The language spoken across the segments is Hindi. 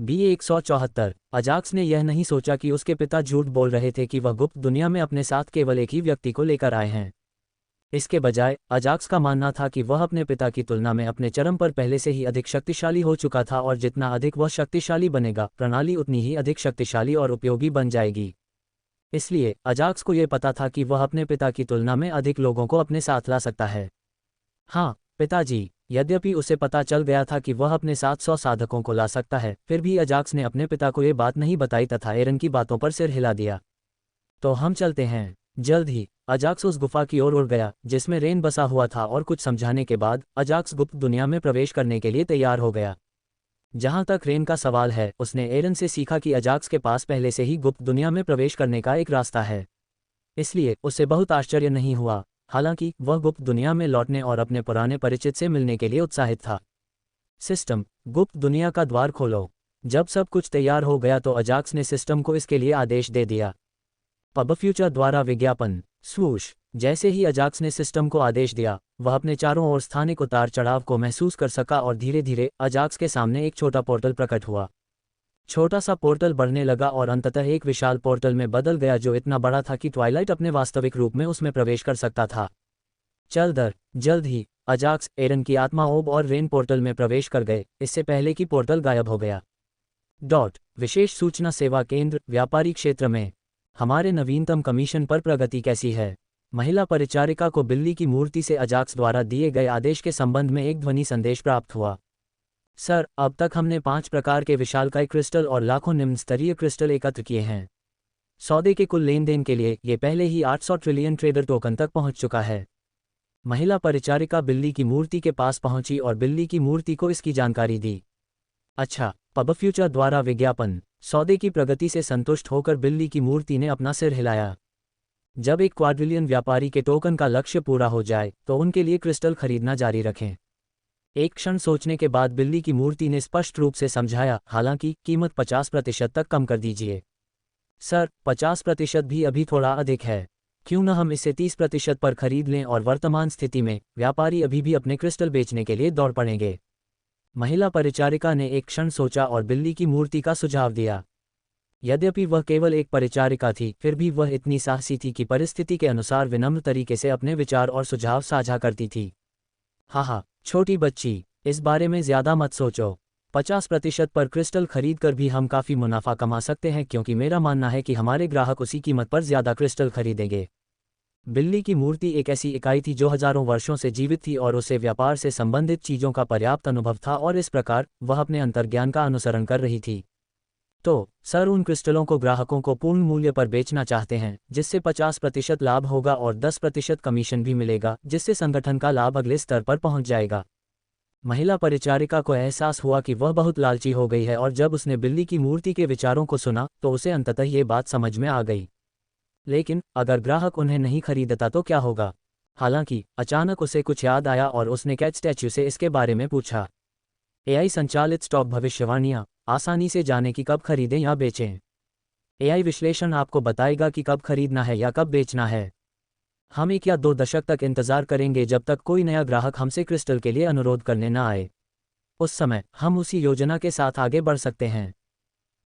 B174। अजाक्स ने यह नहीं सोचा कि उसके पिता झूठ बोल रहे थे कि वह गुप्त दुनिया में अपने साथ केवल एक ही व्यक्ति को लेकर आए हैं। इसके बजाय अजाक्स का मानना था कि वह अपने पिता की तुलना में अपने चरम पर पहले से ही अधिक शक्तिशाली हो चुका था और जितना अधिक वह शक्तिशाली बनेगा, प्रणाली उतनी ही अधिक शक्तिशाली और उपयोगी बन जाएगी। इसलिए अजाक्स को यह पता था कि वह अपने पिता की तुलना में अधिक लोगों को अपने साथ ला सकता है। हाँ पिताजी। यद्यपि उसे पता चल गया था कि वह अपने साथ 100 साधकों को ला सकता है, फिर भी अजाक्स ने अपने पिता को यह बात नहीं बताई तथा एरन की बातों पर सिर हिला दिया। तो हम चलते हैं। जल्द ही अजाक्स उस गुफा की ओर उड़ गया जिसमें रेन बसा हुआ था और कुछ समझाने के बाद अजाक्स गुप्त दुनिया में प्रवेश करने के लिए तैयार हो गया। जहां तक रेन का सवाल है, उसने एरन से सीखा कि अजाक्स के पास पहले से ही गुप्त दुनिया में प्रवेश करने का एक रास्ता है, इसलिए उसे बहुत आश्चर्य नहीं हुआ। हालांकि वह गुप्त दुनिया में लौटने और अपने पुराने परिचित से मिलने के लिए उत्साहित था। सिस्टम, गुप्त दुनिया का द्वार खोलो। जब सब कुछ तैयार हो गया तो अजाक्स ने सिस्टम को इसके लिए आदेश दे दिया। पब फ्यूचर द्वारा विज्ञापन। स्वूश। जैसे ही अजाक्स ने सिस्टम को आदेश दिया, वह अपने चारों ओर स्थानिक उतार चढ़ाव को महसूस कर सका और धीरे धीरे अजाक्स के सामने एक छोटा पोर्टल प्रकट हुआ। छोटा सा पोर्टल बढ़ने लगा और अंततः एक विशाल पोर्टल में बदल गया जो इतना बड़ा था कि ट्वाइलाइट अपने वास्तविक रूप में उसमें प्रवेश कर सकता था। जल्द ही अजाक्स, एरन की आत्मा ओब और रेन पोर्टल में प्रवेश कर गए, इससे पहले कि पोर्टल गायब हो गया। विशेष सूचना सेवा केंद्र, व्यापारी क्षेत्र में हमारे नवीनतम कमीशन पर प्रगति कैसी है? महिला परिचारिका को बिल्ली की मूर्ति से अजाक्स द्वारा दिए गए आदेश के संबंध में एक ध्वनि संदेश प्राप्त हुआ। सर, अब तक हमने 5 प्रकार के विशालकाय क्रिस्टल और लाखों निम्न स्तरीय क्रिस्टल एकत्र किए हैं। सौदे के कुल लेन देन के लिए ये पहले ही 800 ट्रिलियन ट्रेडर टोकन तक पहुंच चुका है। महिला परिचारिका बिल्ली की मूर्ति के पास पहुंची और बिल्ली की मूर्ति को इसकी जानकारी दी। अच्छा। पब फ्यूचर द्वारा विज्ञापन। सौदे की प्रगति से संतुष्ट होकर बिल्ली की मूर्ति ने अपना सिर हिलाया। जब एक क्वाड्रिलियन व्यापारी के टोकन का लक्ष्य पूरा हो जाए तो उनके लिए क्रिस्टल खरीदना जारी रखें। एक क्षण सोचने के बाद बिल्ली की मूर्ति ने स्पष्ट रूप से समझाया, हालांकि कीमत 50% तक कम कर दीजिए। सर, 50% भी अभी थोड़ा अधिक है। क्यों न हम इसे 30% पर खरीद लें और वर्तमान स्थिति में व्यापारी अभी भी अपने क्रिस्टल बेचने के लिए दौड़ पड़ेंगे। महिला परिचारिका ने एक क्षण सोचा और बिल्ली की मूर्ति का सुझाव दिया। यद्यपि वह केवल एक परिचारिका थी, फिर भी वह इतनी साहसी थी कि परिस्थिति के अनुसार विनम्र तरीके से अपने विचार और सुझाव साझा करती थी। हाँ, छोटी बच्ची, इस बारे में ज्यादा मत सोचो। 50% पर क्रिस्टल खरीदकर भी हम काफ़ी मुनाफा कमा सकते हैं, क्योंकि मेरा मानना है कि हमारे ग्राहक उसी कीमत पर ज्यादा क्रिस्टल खरीदेंगे। बिल्ली की मूर्ति एक ऐसी इकाई थी जो हजारों वर्षों से जीवित थी और उसे व्यापार से संबंधित चीज़ों का पर्याप्त अनुभव था और इस प्रकार वह अपने अंतर्ज्ञान का अनुसरण कर रही थी। तो सर, उन क्रिस्टलों को ग्राहकों को पूर्ण मूल्य पर बेचना चाहते हैं, जिससे 50% लाभ होगा और 10% कमीशन भी मिलेगा, जिससे संगठन का लाभ अगले स्तर पर पहुंच जाएगा। महिला परिचारिका को एहसास हुआ कि वह बहुत लालची हो गई है और जब उसने बिल्ली की मूर्ति के विचारों को सुना तो उसे अंततः ये बात समझ में आ गई। लेकिन अगर ग्राहक उन्हें नहीं खरीदता तो क्या होगा? हालांकि अचानक उसे कुछ याद आया और उसने कैट स्टैच्यू से इसके बारे में पूछा। एआई संचालित स्टॉक भविष्यवाणियां, आसानी से जाने कि कब खरीदें या बेचें। एआई विश्लेषण आपको बताएगा कि कब खरीदना है या कब बेचना है। हम 1 या 2 दशक तक इंतजार करेंगे जब तक कोई नया ग्राहक हमसे क्रिस्टल के लिए अनुरोध करने न आए। उस समय हम उसी योजना के साथ आगे बढ़ सकते हैं।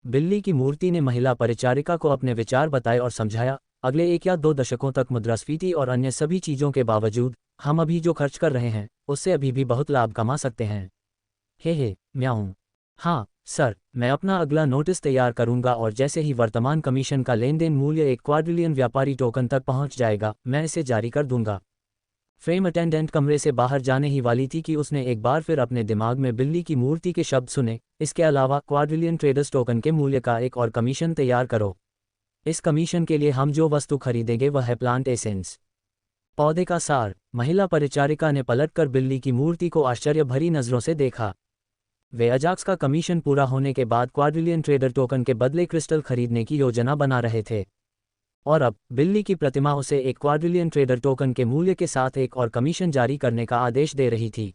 बिल्ली की मूर्ति ने महिला परिचारिका को अपने विचार बताए और समझाया, अगले 1 या 2 दशकों तक मुद्रास्फीति और अन्य सभी चीज़ों के बावजूद हम अभी जो खर्च कर रहे हैं उससे अभी भी बहुत लाभ कमा सकते हैं। हे म्याऊं। हाँ सर, मैं अपना अगला नोटिस तैयार करूंगा और जैसे ही वर्तमान कमीशन का लेन देन मूल्य 1 क्वाड्रिलियन व्यापारी टोकन तक पहुंच जाएगा, मैं इसे जारी कर दूंगा। फ्रेम अटेंडेंट कमरे से बाहर जाने ही वाली थी कि उसने एक बार फिर अपने दिमाग में बिल्ली की मूर्ति के शब्द सुने, इसके अलावा क्वाड्रिलियन ट्रेडर्स टोकन के मूल्य का एक और कमीशन तैयार करो। इस कमीशन के लिए हम जो वस्तु खरीदेंगे वह है प्लांट एसेंस, पौधे का सार। महिला परिचारिका ने पलटकर बिल्ली की मूर्ति को आश्चर्य भरी नजरों से देखा। वे अजाक्स का कमीशन पूरा होने के बाद क्वाड्रिलियन ट्रेडर टोकन के बदले क्रिस्टल खरीदने की योजना बना रहे थे, और अब बिल्ली की प्रतिमा उसे 1 क्वाड्रिलियन ट्रेडर टोकन के मूल्य के साथ एक और कमीशन जारी करने का आदेश दे रही थी।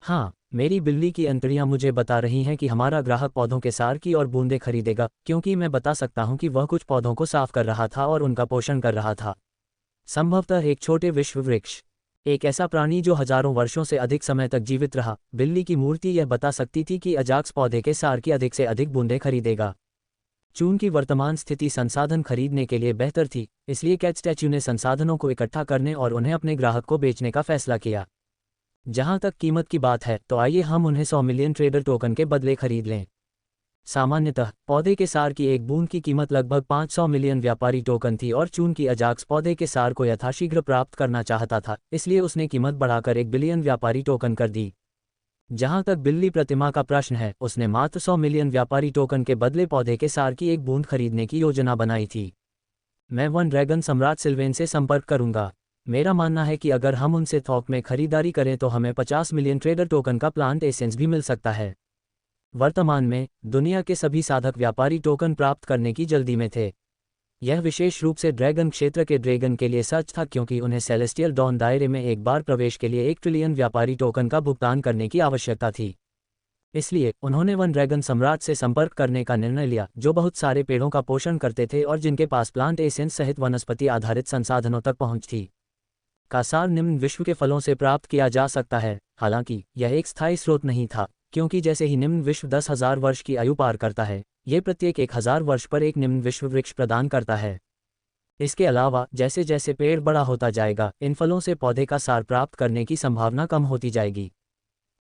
हाँ, मेरी बिल्ली की अंतड़ियां मुझे बता रही हैं कि हमारा ग्राहक पौधों के सार की और बूंदें खरीदेगा, क्योंकि मैं बता सकता हूं कि वह कुछ पौधों को साफ कर रहा था और उनका पोषण कर रहा था। संभवतः एक छोटे विश्व वृक्ष। एक ऐसा प्राणी जो हजारों वर्षों से अधिक समय तक जीवित रहा। बिल्ली की मूर्ति यह बता सकती थी कि अजाक्स पौधे के सार की अधिक से अधिक बूंदें खरीदेगा। चून की वर्तमान स्थिति संसाधन खरीदने के लिए बेहतर थी, इसलिए कैट स्टैच्यू ने संसाधनों को इकट्ठा करने और उन्हें अपने ग्राहक को बेचने का फैसला किया। जहां तक कीमत की बात है तो आइए हम उन्हें 100 मिलियन ट्रेडर टोकन के बदले खरीद लें। सामान्यतः पौधे के सार की एक बूंद की कीमत लगभग 500 मिलियन व्यापारी टोकन थी और चून की अजाक्स पौधे के सार को यथाशीघ्र प्राप्त करना चाहता था, इसलिए उसने कीमत बढ़ाकर 1 बिलियन व्यापारी टोकन कर दी। जहां तक बिल्ली प्रतिमा का प्रश्न है, उसने मात्र 100 मिलियन व्यापारी टोकन के बदले पौधे के सार की एक बूंद खरीदने की योजना बनाई थी। मैं वन ड्रैगन सम्राट सिल्वेन से संपर्क करूंगा। मेरा मानना है कि अगर हम उनसे थोक में खरीदारी करें तो हमें 50 मिलियन ट्रेडर टोकन का प्लांट एसेंस भी मिल सकता है। वर्तमान में दुनिया के सभी साधक व्यापारी टोकन प्राप्त करने की जल्दी में थे। यह विशेष रूप से ड्रैगन क्षेत्र के ड्रैगन के लिए सच था, क्योंकि उन्हें सेलेस्टियल डॉन दायरे में एक बार प्रवेश के लिए 1 ट्रिलियन व्यापारी टोकन का भुगतान करने की आवश्यकता थी। इसलिए उन्होंने वन ड्रैगन सम्राट से संपर्क करने का निर्णय लिया, जो बहुत सारे पेड़ों का पोषण करते थे और जिनके पास प्लांट एसेंस सहित वनस्पति आधारित संसाधनों तक पहुंच थी। का सार निम्न विश्व के फलों से प्राप्त किया जा सकता है। हालांकि यह एक स्थायी स्रोत नहीं था, क्योंकि जैसे ही निम्न विश्व 10,000 वर्ष की आयु पार करता है, ये प्रत्येक 1000 वर्ष पर एक निम्न विश्व वृक्ष प्रदान करता है। इसके अलावा जैसे जैसे पेड़ बड़ा होता जाएगा, इन फलों से पौधे का सार प्राप्त करने की संभावना कम होती जाएगी।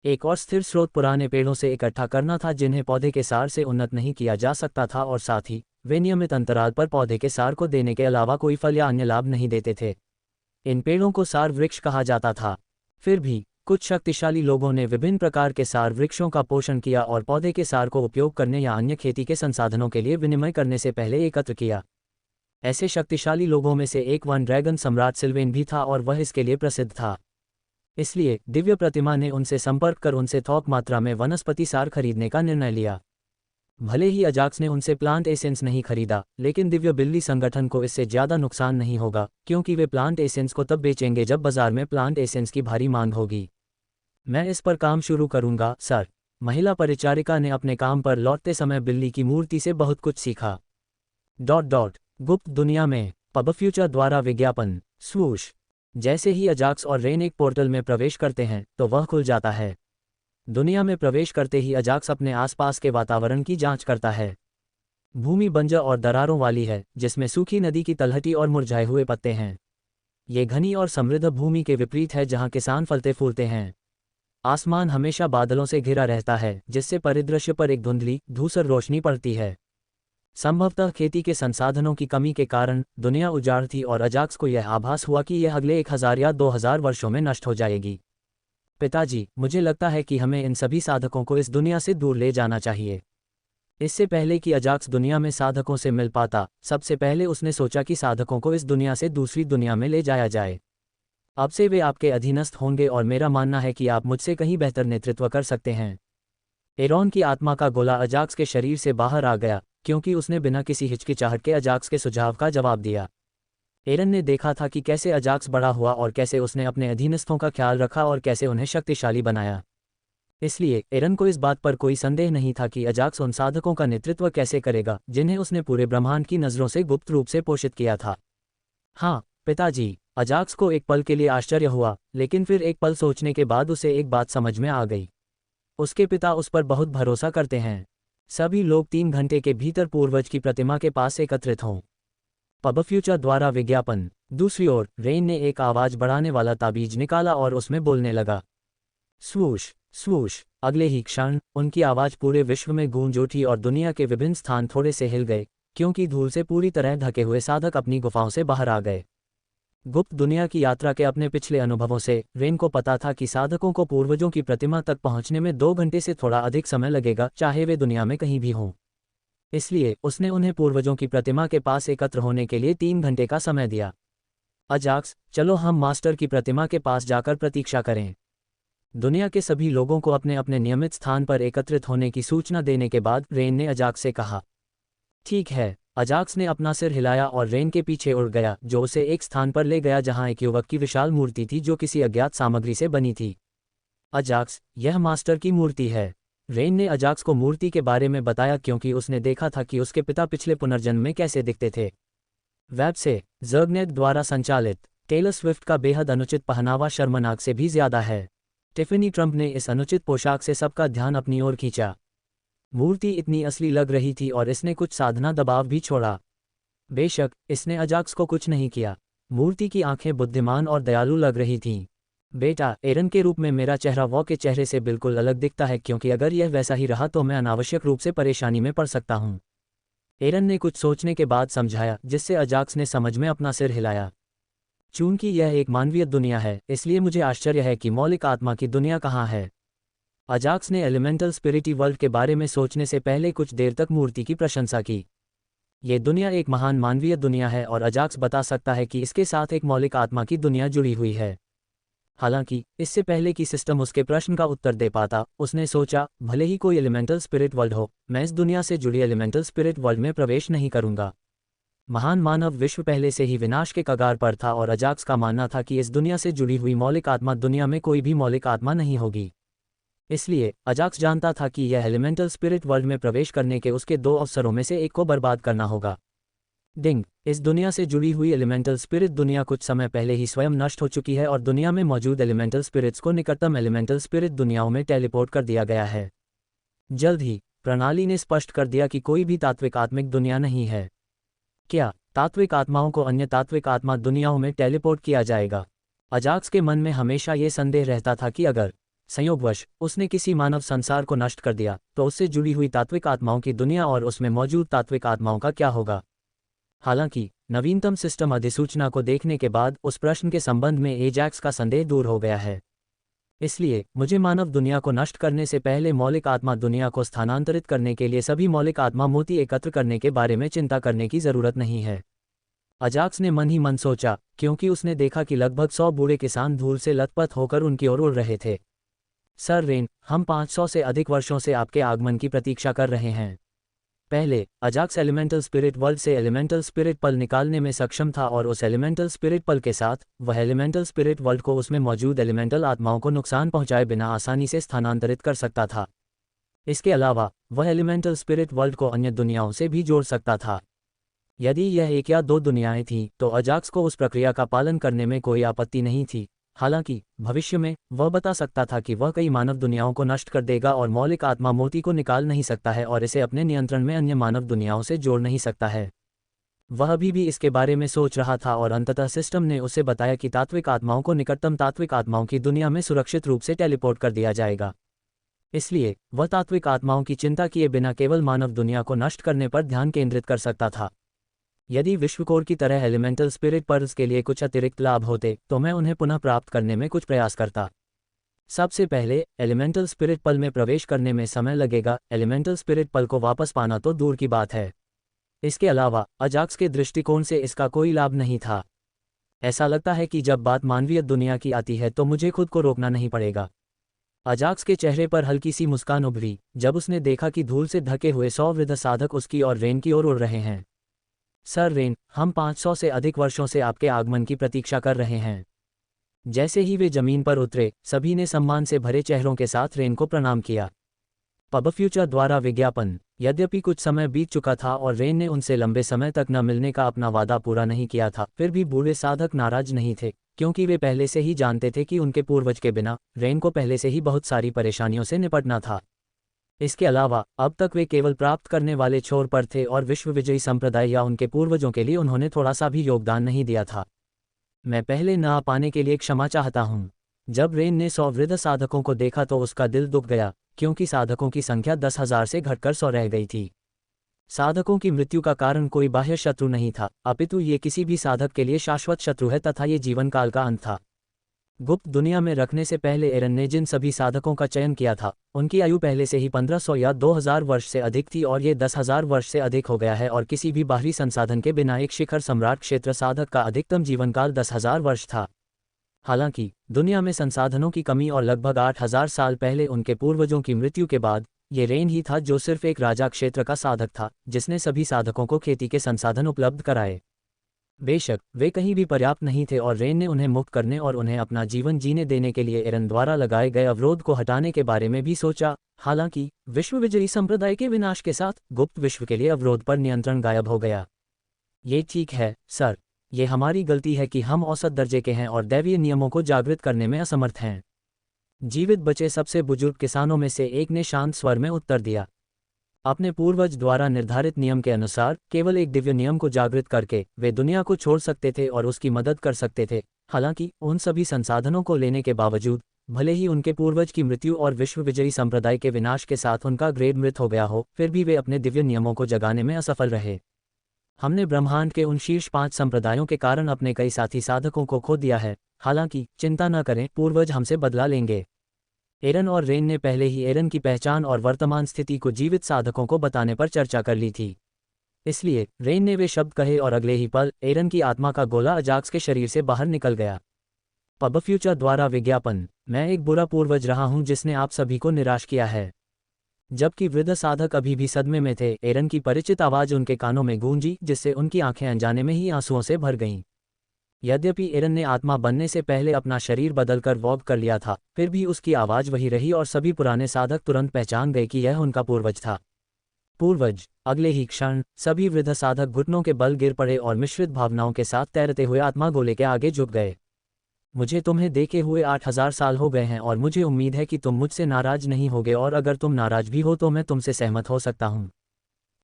एक और स्थिर स्रोत पुराने पेड़ों से इकट्ठा करना था, जिन्हें पौधे के सार से उन्नत नहीं किया जा सकता था, और साथ ही वे नियमित अंतराल पर पौधे के सार को देने के अलावा कोई फल या अन्य लाभ नहीं देते थे। इन पेड़ों को सार वृक्ष कहा जाता था। फिर भी कुछ शक्तिशाली लोगों ने विभिन्न प्रकार के सार वृक्षों का पोषण किया और पौधे के सार को उपयोग करने या अन्य खेती के संसाधनों के लिए विनिमय करने से पहले एकत्र किया। ऐसे शक्तिशाली लोगों में से एक वन ड्रैगन सम्राट सिल्वेन भी था, और वह इसके लिए प्रसिद्ध था। इसलिए दिव्य प्रतिमा ने उनसे संपर्क कर उनसे थोक मात्रा में वनस्पति सार खरीदने का निर्णय लिया। भले ही अजाक्स ने उनसे प्लांट एसेंस नहीं खरीदा, लेकिन दिव्य बिल्ली संगठन को इससे ज़्यादा नुकसान नहीं होगा, क्योंकि वे प्लांट एसेंस को तब बेचेंगे जब बाजार में प्लांट एसेंस की भारी मांग होगी। मैं इस पर काम शुरू करूंगा, सर। महिला परिचारिका ने अपने काम पर लौटते समय बिल्ली की मूर्ति से बहुत कुछ सीखा। गुप्त दुनिया में पब फ्यूचर द्वारा विज्ञापन। स्वूश। जैसे ही अजाक्स और रेन एक पोर्टल में प्रवेश करते हैं तो वह खुल जाता है। दुनिया में प्रवेश करते ही अजाक्स अपने आसपास के वातावरण की जांच करता है। भूमि बंजर और दरारों वाली है, जिसमें सूखी नदी की तलहटी और मुरझाए हुए पत्ते हैं। ये घनी और समृद्ध भूमि के विपरीत है, जहां किसान फलते फूलते हैं। आसमान हमेशा बादलों से घिरा रहता है, जिससे परिदृश्य पर एक धुंधली धूसर रोशनी पड़ती है। संभवतः खेती के संसाधनों की कमी के कारण दुनिया उजाड़ थी, और अजाक्स को यह आभास हुआ कि यह अगले 1000 या 2000 वर्षों में नष्ट हो जाएगी। पिताजी, मुझे लगता है कि हमें इन सभी साधकों को इस दुनिया से दूर ले जाना चाहिए। इससे पहले कि अजाक्स दुनिया में साधकों से मिल पाता, सबसे पहले उसने सोचा कि साधकों को इस दुनिया से दूसरी दुनिया में ले जाया जाए। अब से वे आपके अधीनस्थ होंगे, और मेरा मानना है कि आप मुझसे कहीं बेहतर नेतृत्व कर सकते हैं। एरॉन की आत्मा का गोला अजाक्स के शरीर से बाहर आ गया, क्योंकि उसने बिना किसी हिचकिचाहट के अजाक्स के सुझाव का जवाब दिया। एरन ने देखा था कि कैसे अजाक्स बड़ा हुआ और कैसे उसने अपने अधीनस्थों का ख्याल रखा और कैसे उन्हें शक्तिशाली बनाया। इसलिए एरन को इस बात पर कोई संदेह नहीं था कि अजाक्स उन साधकों का नेतृत्व कैसे करेगा, जिन्हें उसने पूरे ब्रह्मांड की नज़रों से गुप्त रूप से पोषित किया था। हाँ पिताजी, अजाक्स को एक पल के लिए आश्चर्य हुआ, लेकिन फिर एक पल सोचने के बाद उसे एक बात समझ में आ गई। उसके पिता उस पर बहुत भरोसा करते हैं। सभी लोग 3 घंटे के भीतर पूर्वज की प्रतिमा के पास एकत्रित हों। पब फ्यूचर द्वारा विज्ञापन। दूसरी ओर रेन ने एक आवाज बढ़ाने वाला ताबीज निकाला और उसमें बोलने लगा। स्वूश स्वूश। अगले ही क्षण उनकी आवाज पूरे विश्व में गूंज उठी और दुनिया के विभिन्न स्थान थोड़े से हिल गए, क्योंकि धूल से पूरी तरह ढके हुए साधक अपनी गुफाओं से बाहर आ गए। गुप्त दुनिया की यात्रा के अपने पिछले अनुभवों से रेन को पता था कि साधकों को पूर्वजों की प्रतिमा तक पहुंचने में 2 घंटे से थोड़ा अधिक समय लगेगा, चाहे वे दुनिया में कहीं भी हों। इसलिए उसने उन्हें पूर्वजों की प्रतिमा के पास एकत्र होने के लिए 3 घंटे का समय दिया। अजाक्स, चलो हम मास्टर की प्रतिमा के पास जाकर प्रतीक्षा करें। दुनिया के सभी लोगों को अपने अपने नियमित स्थान पर एकत्रित होने की सूचना देने के बाद रेन ने अजाक्स से कहा। ठीक है। अजाक्स ने अपना सिर हिलाया और रेन के पीछे उड़ गया, जो उसे एक स्थान पर ले गया जहां एक युवक की विशाल मूर्ति थी जो किसी अज्ञात सामग्री से बनी थी। अजाक्स, यह मास्टर की मूर्ति है। रेन ने अजाक्स को मूर्ति के बारे में बताया, क्योंकि उसने देखा था कि उसके पिता पिछले पुनर्जन्म में कैसे दिखते थे। वेब से जर्गनेट द्वारा संचालित। टेलर स्विफ्ट का बेहद अनुचित पहनावा शर्मनाक से भी ज्यादा है। टिफनी ट्रंप ने इस अनुचित पोशाक से सबका ध्यान अपनी ओर खींचा। मूर्ति इतनी असली लग रही थी और इसने कुछ साधना दबाव भी छोड़ा। बेशक इसने अजाक्स को कुछ नहीं किया। मूर्ति की आंखें बुद्धिमान और दयालु लग रही थीं। बेटा, एरन के रूप में मेरा चेहरा वॉ के चेहरे से बिल्कुल अलग दिखता है, क्योंकि अगर यह वैसा ही रहा तो मैं अनावश्यक रूप से परेशानी में पड़ सकता हूं। एरन ने कुछ सोचने के बाद समझाया, जिससे अजाक्स ने समझ में अपना सिर हिलाया। चूंकि यह एक मानवीय दुनिया है, इसलिए मुझे आश्चर्य है कि मौलिक आत्मा की दुनिया कहाँ है। अजाक्स ने एलिमेंटल स्पिरिटी वर्ल्ड के बारे में सोचने से पहले कुछ देर तक मूर्ति की प्रशंसा की। ये दुनिया एक महान मानवीय दुनिया है और अजाक्स बता सकता है कि इसके साथ एक मौलिक आत्मा की दुनिया जुड़ी हुई है। हालांकि इससे पहले कि सिस्टम उसके प्रश्न का उत्तर दे पाता, उसने सोचा, भले ही कोई एलिमेंटल स्पिरिट वर्ल्ड हो, मैं इस दुनिया से जुड़ी एलिमेंटल स्पिरिट वर्ल्ड में प्रवेश नहीं करूंगा। महान मानव विश्व पहले से ही विनाश के कगार पर था और अजाक्स का मानना था कि इस दुनिया से जुड़ी हुई मौलिक आत्मा दुनिया में कोई भी मौलिक आत्मा नहीं होगी। इसलिए अजाक्स जानता था कि यह एलिमेंटल स्पिरिट वर्ल्ड में प्रवेश करने के उसके 2 अवसरों में से एक को बर्बाद करना होगा। डिंग, इस दुनिया से जुड़ी हुई एलिमेंटल स्पिरिट दुनिया कुछ समय पहले ही स्वयं नष्ट हो चुकी है और दुनिया में मौजूद एलिमेंटल स्पिरिट्स को निकटतम एलिमेंटल स्पिरिट दुनियाओं में टेलीपोर्ट कर दिया गया है। जल्द ही प्रणाली ने स्पष्ट कर दिया कि कोई भी तात्विक आत्मिक दुनिया नहीं है। क्या तात्विक आत्माओं को अन्य तात्विक आत्मा दुनियाओं में टेलीपोर्ट किया जाएगा? अजाक्स के मन में हमेशा ये संदेह रहता था कि अगर संयोगवश उसने किसी मानव संसार को नष्ट कर दिया तो उससे जुड़ी हुई तात्विक आत्माओं की दुनिया और उसमें मौजूद तात्विक आत्माओं का क्या होगा। हालांकि नवीनतम सिस्टम अधिसूचना को देखने के बाद उस प्रश्न के संबंध में एजैक्स का संदेह दूर हो गया है। इसलिए मुझे मानव दुनिया को नष्ट करने से पहले मौलिक आत्मा दुनिया को स्थानांतरित करने के लिए सभी मौलिक आत्मा मोती एकत्र करने के बारे में चिंता करने की जरूरत नहीं है। अजाक्स ने मन ही मन सोचा, क्योंकि उसने देखा कि लगभग 100 बूढ़े किसान धूल से लथपथ होकर उनकी ओर उड़ रहे थे। सर रेन, हम 500 से अधिक वर्षों से आपके आगमन की प्रतीक्षा कर रहे हैं। पहले अजाक्स एलिमेंटल स्पिरिट वर्ल्ड से एलिमेंटल स्पिरिट पल निकालने में सक्षम था और उस एलिमेंटल स्पिरिट पल के साथ वह एलिमेंटल स्पिरिट वर्ल्ड को उसमें मौजूद एलिमेंटल आत्माओं को नुकसान पहुंचाए बिना आसानी से स्थानांतरित कर सकता था। इसके अलावा वह एलिमेंटल स्पिरिट वर्ल्ड को अन्य दुनियाओं से भी जोड़ सकता था। यदि यह 1 या 2 दुनियाएं थीं तो अजाक्स को उस प्रक्रिया का पालन करने में कोई आपत्ति नहीं थी। हालांकि भविष्य में वह बता सकता था कि वह कई मानव दुनियाओं को नष्ट कर देगा और मौलिक आत्मा मोती को निकाल नहीं सकता है और इसे अपने नियंत्रण में अन्य मानव दुनियाओं से जोड़ नहीं सकता है। वह अभी भी इसके बारे में सोच रहा था और अंततः सिस्टम ने उसे बताया कि तात्विक आत्माओं को निकटतम तात्विक आत्माओं की दुनिया में सुरक्षित रूप से टेलीपोर्ट कर दिया जाएगा। इसलिए वह तात्विक आत्माओं की चिंता किए बिना केवल मानव दुनिया को नष्ट करने पर ध्यान केंद्रित कर सकता था। यदि विश्वकोर की तरह एलिमेंटल स्पिरिट पर्ल्स के लिए कुछ अतिरिक्त लाभ होते तो मैं उन्हें पुनः प्राप्त करने में कुछ प्रयास करता। सबसे पहले एलिमेंटल स्पिरिट पल में प्रवेश करने में समय लगेगा। एलिमेंटल स्पिरिट पल को वापस पाना तो दूर की बात है। इसके अलावा अजाक्स के दृष्टिकोण से इसका कोई लाभ नहीं था। ऐसा लगता है कि जब बात मानवीय दुनिया की आती है तो मुझे खुद को रोकना नहीं पड़ेगा। अजाक्स के चेहरे पर हल्की सी मुस्कान उभरी जब उसने देखा कि धूल से ढके हुए 100 वृद्ध साधक उसकी और रेन की ओर उड़ रहे हैं। सर रेन, हम 500 से अधिक वर्षों से आपके आगमन की प्रतीक्षा कर रहे हैं। जैसे ही वे जमीन पर उतरे, सभी ने सम्मान से भरे चेहरों के साथ रेन को प्रणाम किया। पब फ्यूचर द्वारा विज्ञापन। यद्यपि कुछ समय बीत चुका था और रेन ने उनसे लंबे समय तक न मिलने का अपना वादा पूरा नहीं किया था, फिर भी बूढ़े साधक नाराज नहीं थे, क्योंकि वे पहले से ही जानते थे कि उनके पूर्वज के बिना रेन को पहले से ही बहुत सारी परेशानियों से निपटना था। इसके अलावा अब तक वे केवल प्राप्त करने वाले छोर पर थे और विश्व विजयी संप्रदाय या उनके पूर्वजों के लिए उन्होंने थोड़ा सा भी योगदान नहीं दिया था। मैं पहले न आ पाने के लिए क्षमा चाहता हूँ। जब रेन ने 100 वृद्ध साधकों को देखा तो उसका दिल दुख गया, क्योंकि साधकों की संख्या 10,000 से घटकर 100 रह गई थी। साधकों की मृत्यु का कारण कोई बाह्य शत्रु नहीं था, अपितु ये किसी भी साधक के लिए शाश्वत शत्रु है तथा ये जीवन काल का अंत था। गुप्त दुनिया में रखने से पहले एरन ने जिन सभी साधकों का चयन किया था, उनकी आयु पहले से ही 1500 या 2000 वर्ष से अधिक थी और ये 10,000 वर्ष से अधिक हो गया है और किसी भी बाहरी संसाधन के बिना एक शिखर सम्राट क्षेत्र साधक का अधिकतम जीवनकाल 10,000 वर्ष था। हालांकि दुनिया में संसाधनों की कमी और लगभग 8,000 साल पहले उनके पूर्वजों की मृत्यु के बाद ये रेन ही था जो सिर्फ एक राजा क्षेत्र का साधक था, जिसने सभी साधकों को खेती के संसाधन उपलब्ध कराए। बेशक वे कहीं भी पर्याप्त नहीं थे और रेन ने उन्हें मुक्त करने और उन्हें अपना जीवन जीने देने के लिए एरन द्वारा लगाए गए अवरोध को हटाने के बारे में भी सोचा। हालांकि विश्व विजयी संप्रदाय के विनाश के साथ गुप्त विश्व के लिए अवरोध पर नियंत्रण गायब हो गया। ये ठीक है सर। ये हमारी गलती है कि हम औसत दर्जे के हैं और दैवीय नियमों को जागृत करने में असमर्थ हैं। जीवित बचे सबसे बुजुर्ग किसानों में से एक ने शांत स्वर में उत्तर दिया, अपने पूर्वज द्वारा निर्धारित नियम के अनुसार केवल एक दिव्य नियम को जागृत करके वे दुनिया को छोड़ सकते थे और उसकी मदद कर सकते थे। हालांकि उन सभी संसाधनों को लेने के बावजूद, भले ही उनके पूर्वज की मृत्यु और विश्व विजयी संप्रदाय के विनाश के साथ उनका ग्रेड मृत हो गया हो, फिर भी वे अपने दिव्य नियमों को जगाने में असफल रहे। हमने ब्रह्मांड के उन शीर्ष 5 संप्रदायों के कारण अपने कई साथी साधकों को खो दिया है। हालांकि चिंता न करें, पूर्वज हमसे बदला लेंगे। एरन और रेन ने पहले ही एरन की पहचान और वर्तमान स्थिति को जीवित साधकों को बताने पर चर्चा कर ली थी। इसलिए रेन ने वे शब्द कहे और अगले ही पल एरन की आत्मा का गोला अजाक्स के शरीर से बाहर निकल गया। पब फ्यूचर द्वारा विज्ञापन, मैं एक बुरा पूर्वज रहा हूं जिसने आप सभी को निराश किया है। जबकि वृद्ध साधक अभी भी सदमे में थे, एरन की परिचित आवाज उनके कानों में गूंजी, जिससे उनकी आंखें अनजाने में ही आंसुओं से भर गईं। यद्यपि एरन ने आत्मा बनने से पहले अपना शरीर बदलकर वॉग कर लिया था, फिर भी उसकी आवाज वही रही और सभी पुराने साधक तुरंत पहचान गए कि यह उनका पूर्वज था। पूर्वज। अगले ही क्षण सभी वृद्ध साधक घुटनों के बल गिर पड़े और मिश्रित भावनाओं के साथ तैरते हुए आत्मा गोले के आगे झुक गए। मुझे तुम्हें देखे हुए 8000 साल हो गए हैं और मुझे उम्मीद है कि तुम मुझसे नाराज नहीं होगे, और अगर तुम नाराज भी हो तो मैं तुमसे सहमत हो सकता हूं।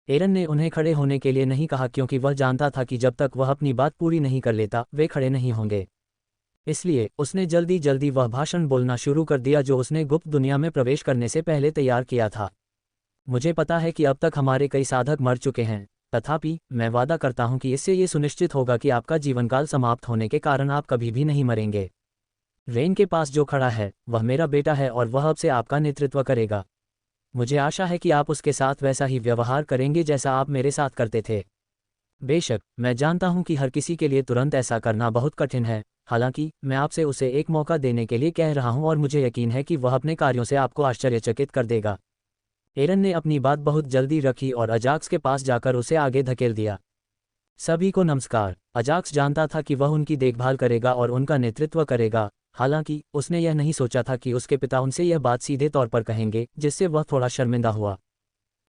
एरन ने उन्हें खड़े होने के लिए नहीं कहा, क्योंकि वह जानता था कि जब तक वह अपनी बात पूरी नहीं कर लेता वे खड़े नहीं होंगे। इसलिए उसने जल्दी जल्दी वह भाषण बोलना शुरू कर दिया जो उसने गुप्त दुनिया में प्रवेश करने से पहले तैयार किया था। मुझे पता है कि अब तक हमारे कई साधक मर चुके हैं, तथापि मैं वादा करता हूं कि इससे ये सुनिश्चित होगा कि आपका जीवनकाल समाप्त होने के कारण आप कभी भी नहीं मरेंगे। रेन के पास जो खड़ा है वह मेरा बेटा है और वह अब से आपका नेतृत्व करेगा। मुझे आशा है कि आप उसके साथ वैसा ही व्यवहार करेंगे जैसा आप मेरे साथ करते थे। बेशक मैं जानता हूं कि हर किसी के लिए तुरंत ऐसा करना बहुत कठिन है, हालांकि मैं आपसे उसे एक मौका देने के लिए कह रहा हूं और मुझे यकीन है कि वह अपने कार्यों से आपको आश्चर्यचकित कर देगा। एरन ने अपनी बात बहुत जल्दी रखी और अजाक्स के पास जाकर उसे आगे धकेल दिया। सभी को नमस्कार। अजाक्स जानता था कि वह उनकी देखभाल करेगा और उनका नेतृत्व करेगा, हालांकि उसने यह नहीं सोचा था कि उसके पिता उनसे यह बात सीधे तौर पर कहेंगे, जिससे वह थोड़ा शर्मिंदा हुआ।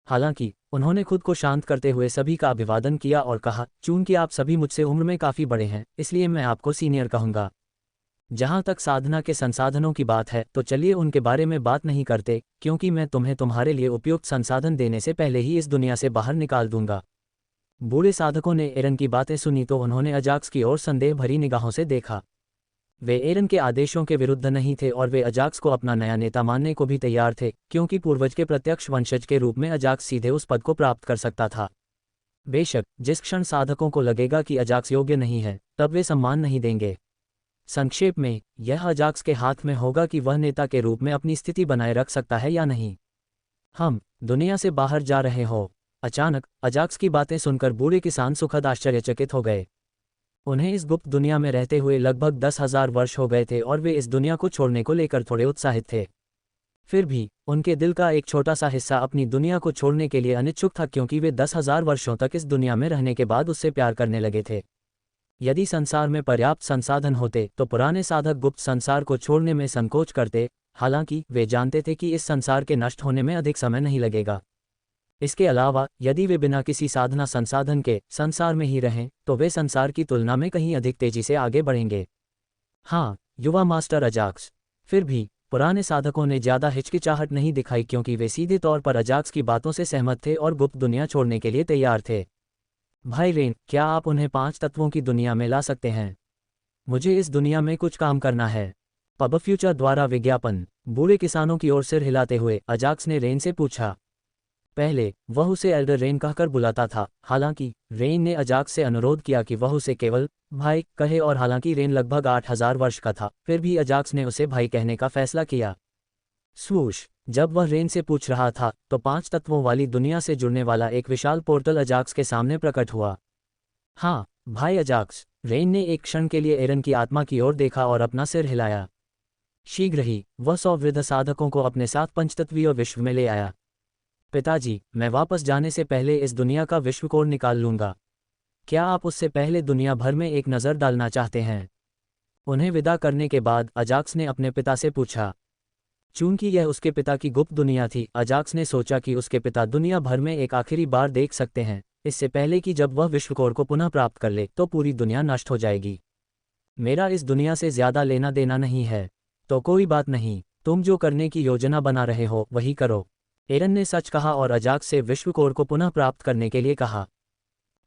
हालांकि उन्होंने खुद को शांत करते हुए सभी का अभिवादन किया और कहा, चूंकि आप सभी मुझसे उम्र में काफ़ी बड़े हैं, इसलिए मैं आपको सीनियर कहूँगा। जहाँ तक साधना के संसाधनों की बात है तो चलिए उनके बारे में बात नहीं करते, क्योंकि मैं तुम्हें तुम्हारे लिए उपयुक्त संसाधन देने से पहले ही इस दुनिया से बाहर निकाल दूंगा। बूढ़े साधकों ने एरन की बातें सुनी तो उन्होंने अजाक्स की ओर संदेह भरी निगाहों से देखा। वे एरन के आदेशों के विरुद्ध नहीं थे और वे अजाक्स को अपना नया नेता मानने को भी तैयार थे, क्योंकि पूर्वज के प्रत्यक्ष वंशज के रूप में अजाक्स सीधे उस पद को प्राप्त कर सकता था। बेशक जिस क्षण साधकों को लगेगा कि अजाक्स योग्य नहीं है, तब वे सम्मान नहीं देंगे। संक्षेप में, यह अजाक्स के हाथ में होगा कि वह नेता के रूप में अपनी स्थिति बनाए रख सकता है या नहीं। हम दुनिया से बाहर जा रहे हो। अचानक अजाक्स की बातें सुनकर बूढ़े किसान सुखद आश्चर्यचकित हो गए। उन्हें इस गुप्त दुनिया में रहते हुए लगभग 10,000 वर्ष हो गए थे और वे इस दुनिया को छोड़ने को लेकर थोड़े उत्साहित थे। फिर भी उनके दिल का एक छोटा सा हिस्सा अपनी दुनिया को छोड़ने के लिए अनिच्छुक था, क्योंकि वे 10,000 वर्षों तक इस दुनिया में रहने के बाद उससे प्यार करने लगे थे। यदि संसार में पर्याप्त संसाधन होते तो पुराने साधक गुप्त संसार को छोड़ने में संकोच करते, हालांकि वे जानते थे कि इस संसार के नष्ट होने में अधिक समय नहीं लगेगा। इसके अलावा यदि वे बिना किसी साधना संसाधन के संसार में ही रहें तो वे संसार की तुलना में कहीं अधिक तेजी से आगे बढ़ेंगे। हाँ, युवा मास्टर अजाक्स। फिर भी पुराने साधकों ने ज़्यादा हिचकिचाहट नहीं दिखाई, क्योंकि वे सीधे तौर पर अजाक्स की बातों से सहमत थे और गुप्त दुनिया छोड़ने के लिए तैयार थे। भाई रेन, क्या आप उन्हें 5 तत्वों की दुनिया में ला सकते हैं? मुझे इस दुनिया में कुछ काम करना है। पब फ्यूचर द्वारा विज्ञापन। बूढ़े किसानों की ओर सिर हिलाते हुए अजाक्स ने रेन से पूछा। पहले वह उसे एल्डर रेन कहकर बुलाता था, हालांकि रेन ने अजाक्स से अनुरोध किया कि वह उसे केवल भाई कहे, और हालांकि रेन लगभग 8000 वर्ष का था, फिर भी अजाक्स ने उसे भाई कहने का फैसला किया। स्वूश। जब वह रेन से पूछ रहा था तो 5 तत्वों वाली दुनिया से जुड़ने वाला एक विशाल पोर्टल अजाक्स के सामने प्रकट हुआ। हाँ भाई अजाक्स। रेन ने एक क्षण के लिए एरन की आत्मा की ओर देखा और अपना सिर हिलाया। शीघ्र ही वह 100 वृद्ध साधकों को अपने साथ पंचतत्वीय विश्व में ले आया। पिताजी, मैं वापस जाने से पहले इस दुनिया का विश्वकोड निकाल लूंगा। क्या आप उससे पहले दुनिया भर में एक नज़र डालना चाहते हैं? उन्हें विदा करने के बाद अजाक्स ने अपने पिता से पूछा। चूंकि यह उसके पिता की गुप्त दुनिया थी, अजाक्स ने सोचा कि उसके पिता दुनिया भर में एक आखिरी बार देख सकते हैं, इससे पहले कि जब वह विश्वकोर को पुनः प्राप्त कर ले तो पूरी दुनिया नष्ट हो जाएगी। मेरा इस दुनिया से ज्यादा लेना देना नहीं है, तो कोई बात नहीं, तुम जो करने की योजना बना रहे हो वही करो। एरन ने सच कहा और अजाक्स से विश्वकोर को पुनः प्राप्त करने के लिए कहा।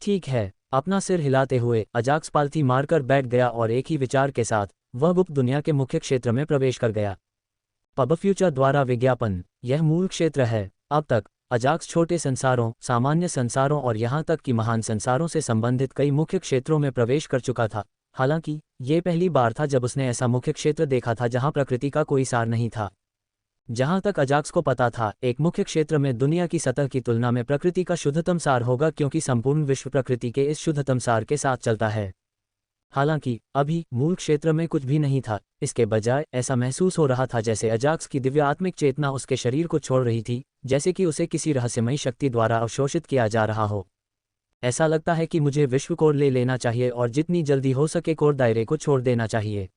ठीक है, अपना सिर हिलाते हुए अजाक्स पालथी मारकर बैठ गया और एक ही विचार के साथ वह गुप्त दुनिया के मुख्य क्षेत्र में प्रवेश कर गया। पब फ्यूचर द्वारा विज्ञापन, यह मूल क्षेत्र है। अब तक अजाक्स छोटे संसारों, सामान्य संसारों और यहाँ तक कि महान संसारों से संबंधित कई मुख्य क्षेत्रों में प्रवेश कर चुका था। हालांकि ये पहली बार था जब उसने ऐसा मुख्य क्षेत्र देखा था जहाँ प्रकृति का कोई सार नहीं था। जहाँ तक अजाक्स को पता था, एक मुख्य क्षेत्र में दुनिया की सतह की तुलना में प्रकृति का शुद्धतम सार होगा, क्योंकि संपूर्ण विश्व प्रकृति के इस शुद्धतम सार के साथ चलता है। हालांकि अभी मूल क्षेत्र में कुछ भी नहीं था। इसके बजाय ऐसा महसूस हो रहा था जैसे अजाक्स की दिव्य आत्मिक चेतना उसके शरीर को छोड़ रही थी, जैसे कि उसे किसी रहस्यमयी शक्ति द्वारा अवशोषित किया जा रहा हो। ऐसा लगता है कि मुझे विश्वकोर ले लेना चाहिए और जितनी जल्दी हो सके कोर दायरे को छोड़ देना चाहिए।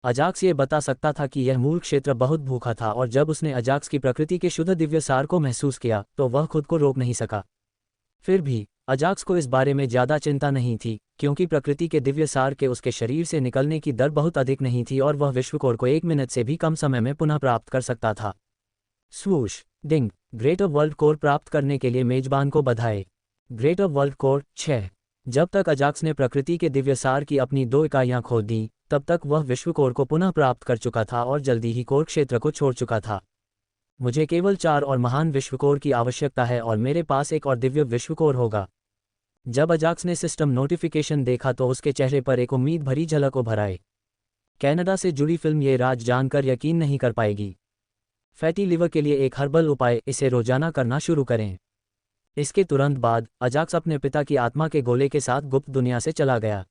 अजाक्स ये बता सकता था कि यह मूल क्षेत्र बहुत भूखा था, और जब उसने अजाक्स की प्रकृति के शुद्ध दिव्य सार को महसूस किया तो वह खुद को रोक नहीं सका। फिर भी अजाक्स को इस बारे में ज्यादा चिंता नहीं थी, क्योंकि प्रकृति के दिव्य सार के उसके शरीर से निकलने की दर बहुत अधिक नहीं थी और वह विश्वकोर को 1 मिनट से भी कम समय में पुनः प्राप्त कर सकता था। स्वूश डिंग। ग्रेटर वर्ल्ड कोर प्राप्त करने के लिए मेजबान को बधाई। Greater world core 6। जब तक अजाक्स ने प्रकृति के दिव्य सार की अपनी 2 इकाइयां खो दी, तब तक वह विश्वकोर को पुनः प्राप्त कर चुका था और जल्दी ही कोर क्षेत्र को छोड़ चुका था। मुझे केवल 4 और महान विश्वकोर की आवश्यकता है और मेरे पास एक और दिव्य विश्वकोर होगा। जब अजाक्स ने सिस्टम नोटिफिकेशन देखा तो उसके चेहरे पर एक उम्मीद भरी झलक उभर आई। कनाडा से जुड़ी फिल्म ये राज जानकर यकीन नहीं कर पाएगी। फैटी लिवर के लिए एक हर्बल उपाय, इसे रोजाना करना शुरू करें। इसके तुरंत बाद अजाक्स अपने पिता की आत्मा के गोले के साथ गुप्त दुनिया से चला गया।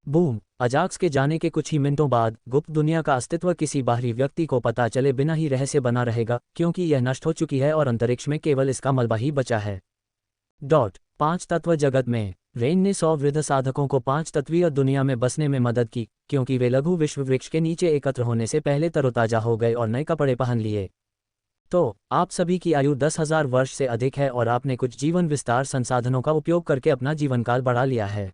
बूम। अजाक्स के जाने के कुछ ही मिनटों बाद गुप्त दुनिया का अस्तित्व किसी बाहरी व्यक्ति को पता चले बिना ही रहस्य बना रहेगा, क्योंकि यह नष्ट हो चुकी है और अंतरिक्ष में केवल इसका मलबा ही बचा है। 5 तत्व जगत में रेन ने 100 वृद्ध साधकों को 5 तत्वीय दुनिया में बसने में मदद की, क्योंकि वे लघु विश्व वृक्ष के नीचे एकत्र होने से पहले तरोताजा हो गए और नए कपड़े पहन लिए। तो आप सभी की आयु 10,000 वर्ष से अधिक है और आपने कुछ जीवन विस्तार संसाधनों का उपयोग करके अपना जीवनकाल बढ़ा लिया है।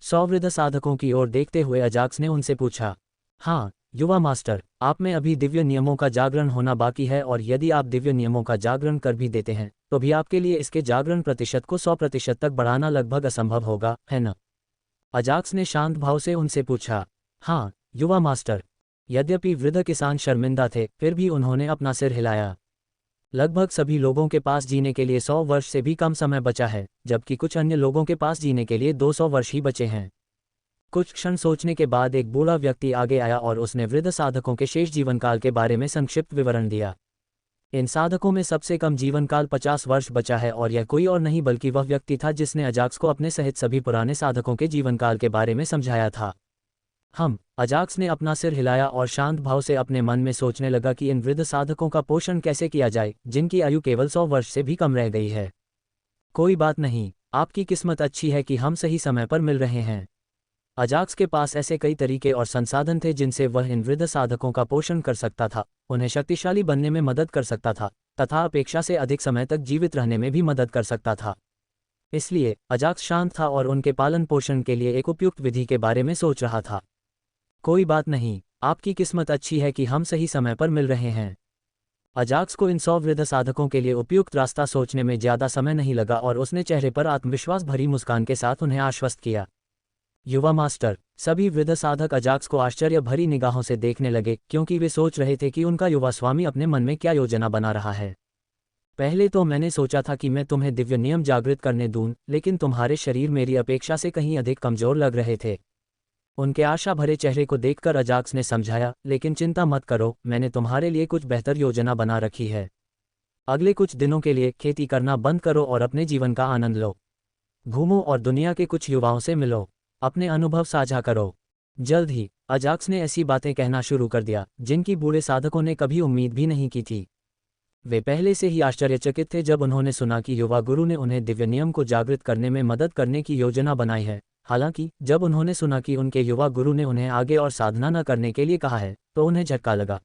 100 वृद्ध साधकों की ओर देखते हुए अजाक्स ने उनसे पूछा, हाँ युवा मास्टर, आप में अभी दिव्य नियमों का जागरण होना बाकी है, और यदि आप दिव्य नियमों का जागरण कर भी देते हैं तो भी आपके लिए इसके जागरण प्रतिशत को 100% तक बढ़ाना लगभग असंभव होगा, है न? अजाक्स ने शांत भाव से उनसे पूछा। हाँ युवा मास्टर। यद्यपि वृद्ध किसान शर्मिंदा थे, फिर भी उन्होंने अपना सिर हिलाया। लगभग सभी लोगों के पास जीने के लिए 100 वर्ष से भी कम समय बचा है, जबकि कुछ अन्य लोगों के पास जीने के लिए 200 वर्ष ही बचे हैं। कुछ क्षण सोचने के बाद एक बूढ़ा व्यक्ति आगे आया और उसने वृद्ध साधकों के शेष जीवनकाल के बारे में संक्षिप्त विवरण दिया। इन साधकों में सबसे कम जीवनकाल 50 वर्ष बचा है, और यह कोई और नहीं बल्कि वह व्यक्ति था जिसने अजाक्स को अपने सहित सभी पुराने साधकों के जीवनकाल के बारे में समझाया था। अजाक्स ने अपना सिर हिलाया और शांत भाव से अपने मन में सोचने लगा कि इन वृद्ध साधकों का पोषण कैसे किया जाए, जिनकी आयु केवल 100 वर्ष से भी कम रह गई है। कोई बात नहीं, आपकी किस्मत अच्छी है कि हम सही समय पर मिल रहे हैं। अजाक्स के पास ऐसे कई तरीके और संसाधन थे जिनसे वह इन वृद्ध साधकों का पोषण कर सकता था, उन्हें शक्तिशाली बनने में मदद कर सकता था, तथा अपेक्षा से अधिक समय तक जीवित रहने में भी मदद कर सकता था। इसलिए अजाक्स शांत था और उनके पालन पोषण के लिए एक उपयुक्त विधि के बारे में सोच रहा था। कोई बात नहीं, आपकी किस्मत अच्छी है कि हम सही समय पर मिल रहे हैं। अजाक्स को इन 100 वृद्ध साधकों के लिए उपयुक्त रास्ता सोचने में ज्यादा समय नहीं लगा और उसने चेहरे पर आत्मविश्वास भरी मुस्कान के साथ उन्हें आश्वस्त किया। युवा मास्टर। सभी वृद्ध साधक अजाक्स को आश्चर्य भरी निगाहों से देखने लगे, क्योंकि वे सोच रहे थे कि उनका युवा स्वामी अपने मन में क्या योजना बना रहा है। पहले तो मैंने सोचा था कि मैं तुम्हें दिव्य नियम जागृत करने दूं, लेकिन तुम्हारे शरीर मेरी अपेक्षा से कहीं अधिक कमजोर लग रहे थे। उनके आशा भरे चेहरे को देखकर अजाक्स ने समझाया, लेकिन चिंता मत करो, मैंने तुम्हारे लिए कुछ बेहतर योजना बना रखी है। अगले कुछ दिनों के लिए खेती करना बंद करो और अपने जीवन का आनंद लो। घूमो और दुनिया के कुछ युवाओं से मिलो, अपने अनुभव साझा करो। जल्द ही अजाक्स ने ऐसी बातें कहना शुरू कर दिया जिनकी बूढ़े साधकों ने कभी उम्मीद भी नहीं की थी। वे पहले से ही आश्चर्यचकित थे जब उन्होंने सुना कि युवा गुरु ने उन्हें दिव्य नियम को जागृत करने में मदद करने की योजना बनाई है। हालांकि जब उन्होंने सुना कि उनके युवा गुरु ने उन्हें आगे और साधना न करने के लिए कहा है, तो उन्हें झटका लगा।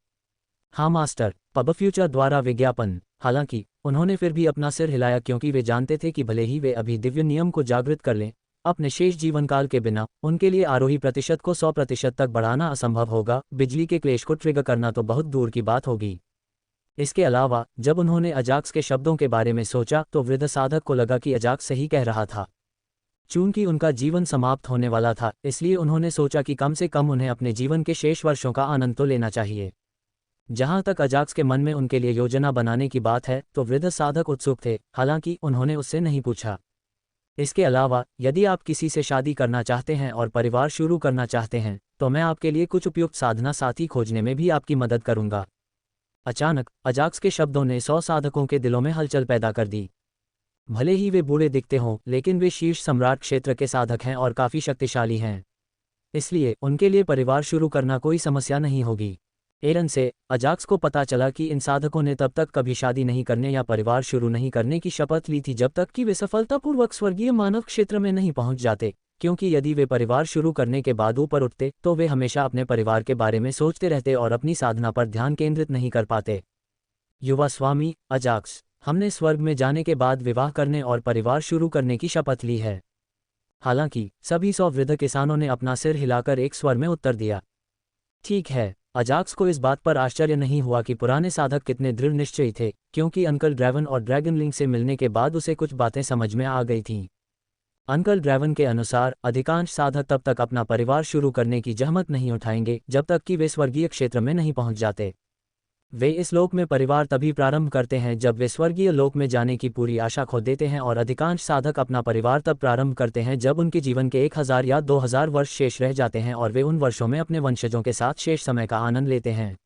हाँ मास्टर, पब फ्यूचर द्वारा विज्ञापन। हालांकि उन्होंने फिर भी अपना सिर हिलाया क्योंकि वे जानते थे कि भले ही वे अभी दिव्य नियम को जागृत कर लें, अपने शेष जीवनकाल के बिना उनके लिए आरोही प्रतिशत को 100% तक बढ़ाना असंभव होगा। बिजली के क्लेश को ट्रिगर करना तो बहुत दूर की बात होगी। इसके अलावा जब उन्होंने अजाक्स के शब्दों के बारे में सोचा तो वृद्ध साधक को लगा कि अजाक्स सही कह रहा था। चूंकि उनका जीवन समाप्त होने वाला था, इसलिए उन्होंने सोचा कि कम से कम उन्हें अपने जीवन के शेष वर्षों का आनंद तो लेना चाहिए। जहां तक अजाक्स के मन में उनके लिए योजना बनाने की बात है तो वृद्ध साधक उत्सुक थे, हालांकि उन्होंने उससे नहीं पूछा। इसके अलावा यदि आप किसी से शादी करना चाहते हैं और परिवार शुरू करना चाहते हैं तो मैं आपके लिए कुछ उपयुक्त साधना साथी खोजने में भी आपकी मदद करूंगा। अचानक अजाक्स के शब्दों ने 100 साधकों के दिलों में हलचल पैदा कर दी। भले ही वे बूढ़े दिखते हों, लेकिन वे शीर्ष सम्राट क्षेत्र के साधक हैं और काफ़ी शक्तिशाली हैं। इसलिए उनके लिए परिवार शुरू करना कोई समस्या नहीं होगी। एरन से अजाक्स को पता चला कि इन साधकों ने तब तक कभी शादी नहीं करने या परिवार शुरू नहीं करने की शपथ ली थी जब तक कि वे सफलतापूर्वक स्वर्गीय मानव क्षेत्र में नहीं पहुंच जाते, क्योंकि यदि वे परिवार शुरू करने के बाद ऊपर उठते तो वे हमेशा अपने परिवार के बारे में सोचते रहते और अपनी साधना पर ध्यान केंद्रित नहीं कर पाते। युवा स्वामी अजाक्स, हमने स्वर्ग में जाने के बाद विवाह करने और परिवार शुरू करने की शपथ ली है। हालांकि सभी 100 वृद्ध किसानों ने अपना सिर हिलाकर एक स्वर में उत्तर दिया। ठीक है। अजाक्स को इस बात पर आश्चर्य नहीं हुआ कि पुराने साधक कितने दृढ़ निश्चयी थे, क्योंकि अंकल ड्रैवन और ड्रैगनलिंग से मिलने के बाद उसे कुछ बातें समझ में आ गई थीं। अंकल ड्रैवन के अनुसार अधिकांश साधक तब तक अपना परिवार शुरू करने की जहमत नहीं उठाएंगे जब तक कि वे स्वर्गीय क्षेत्र में नहीं पहुंच जाते। वे इस लोक में परिवार तभी प्रारंभ करते हैं जब वे स्वर्गीय लोक में जाने की पूरी आशा खो देते हैं, और अधिकांश साधक अपना परिवार तब प्रारंभ करते हैं जब उनके जीवन के 1000 या 2000 वर्ष शेष रह जाते हैं और वे उन वर्षों में अपने वंशजों के साथ शेष समय का आनंद लेते हैं।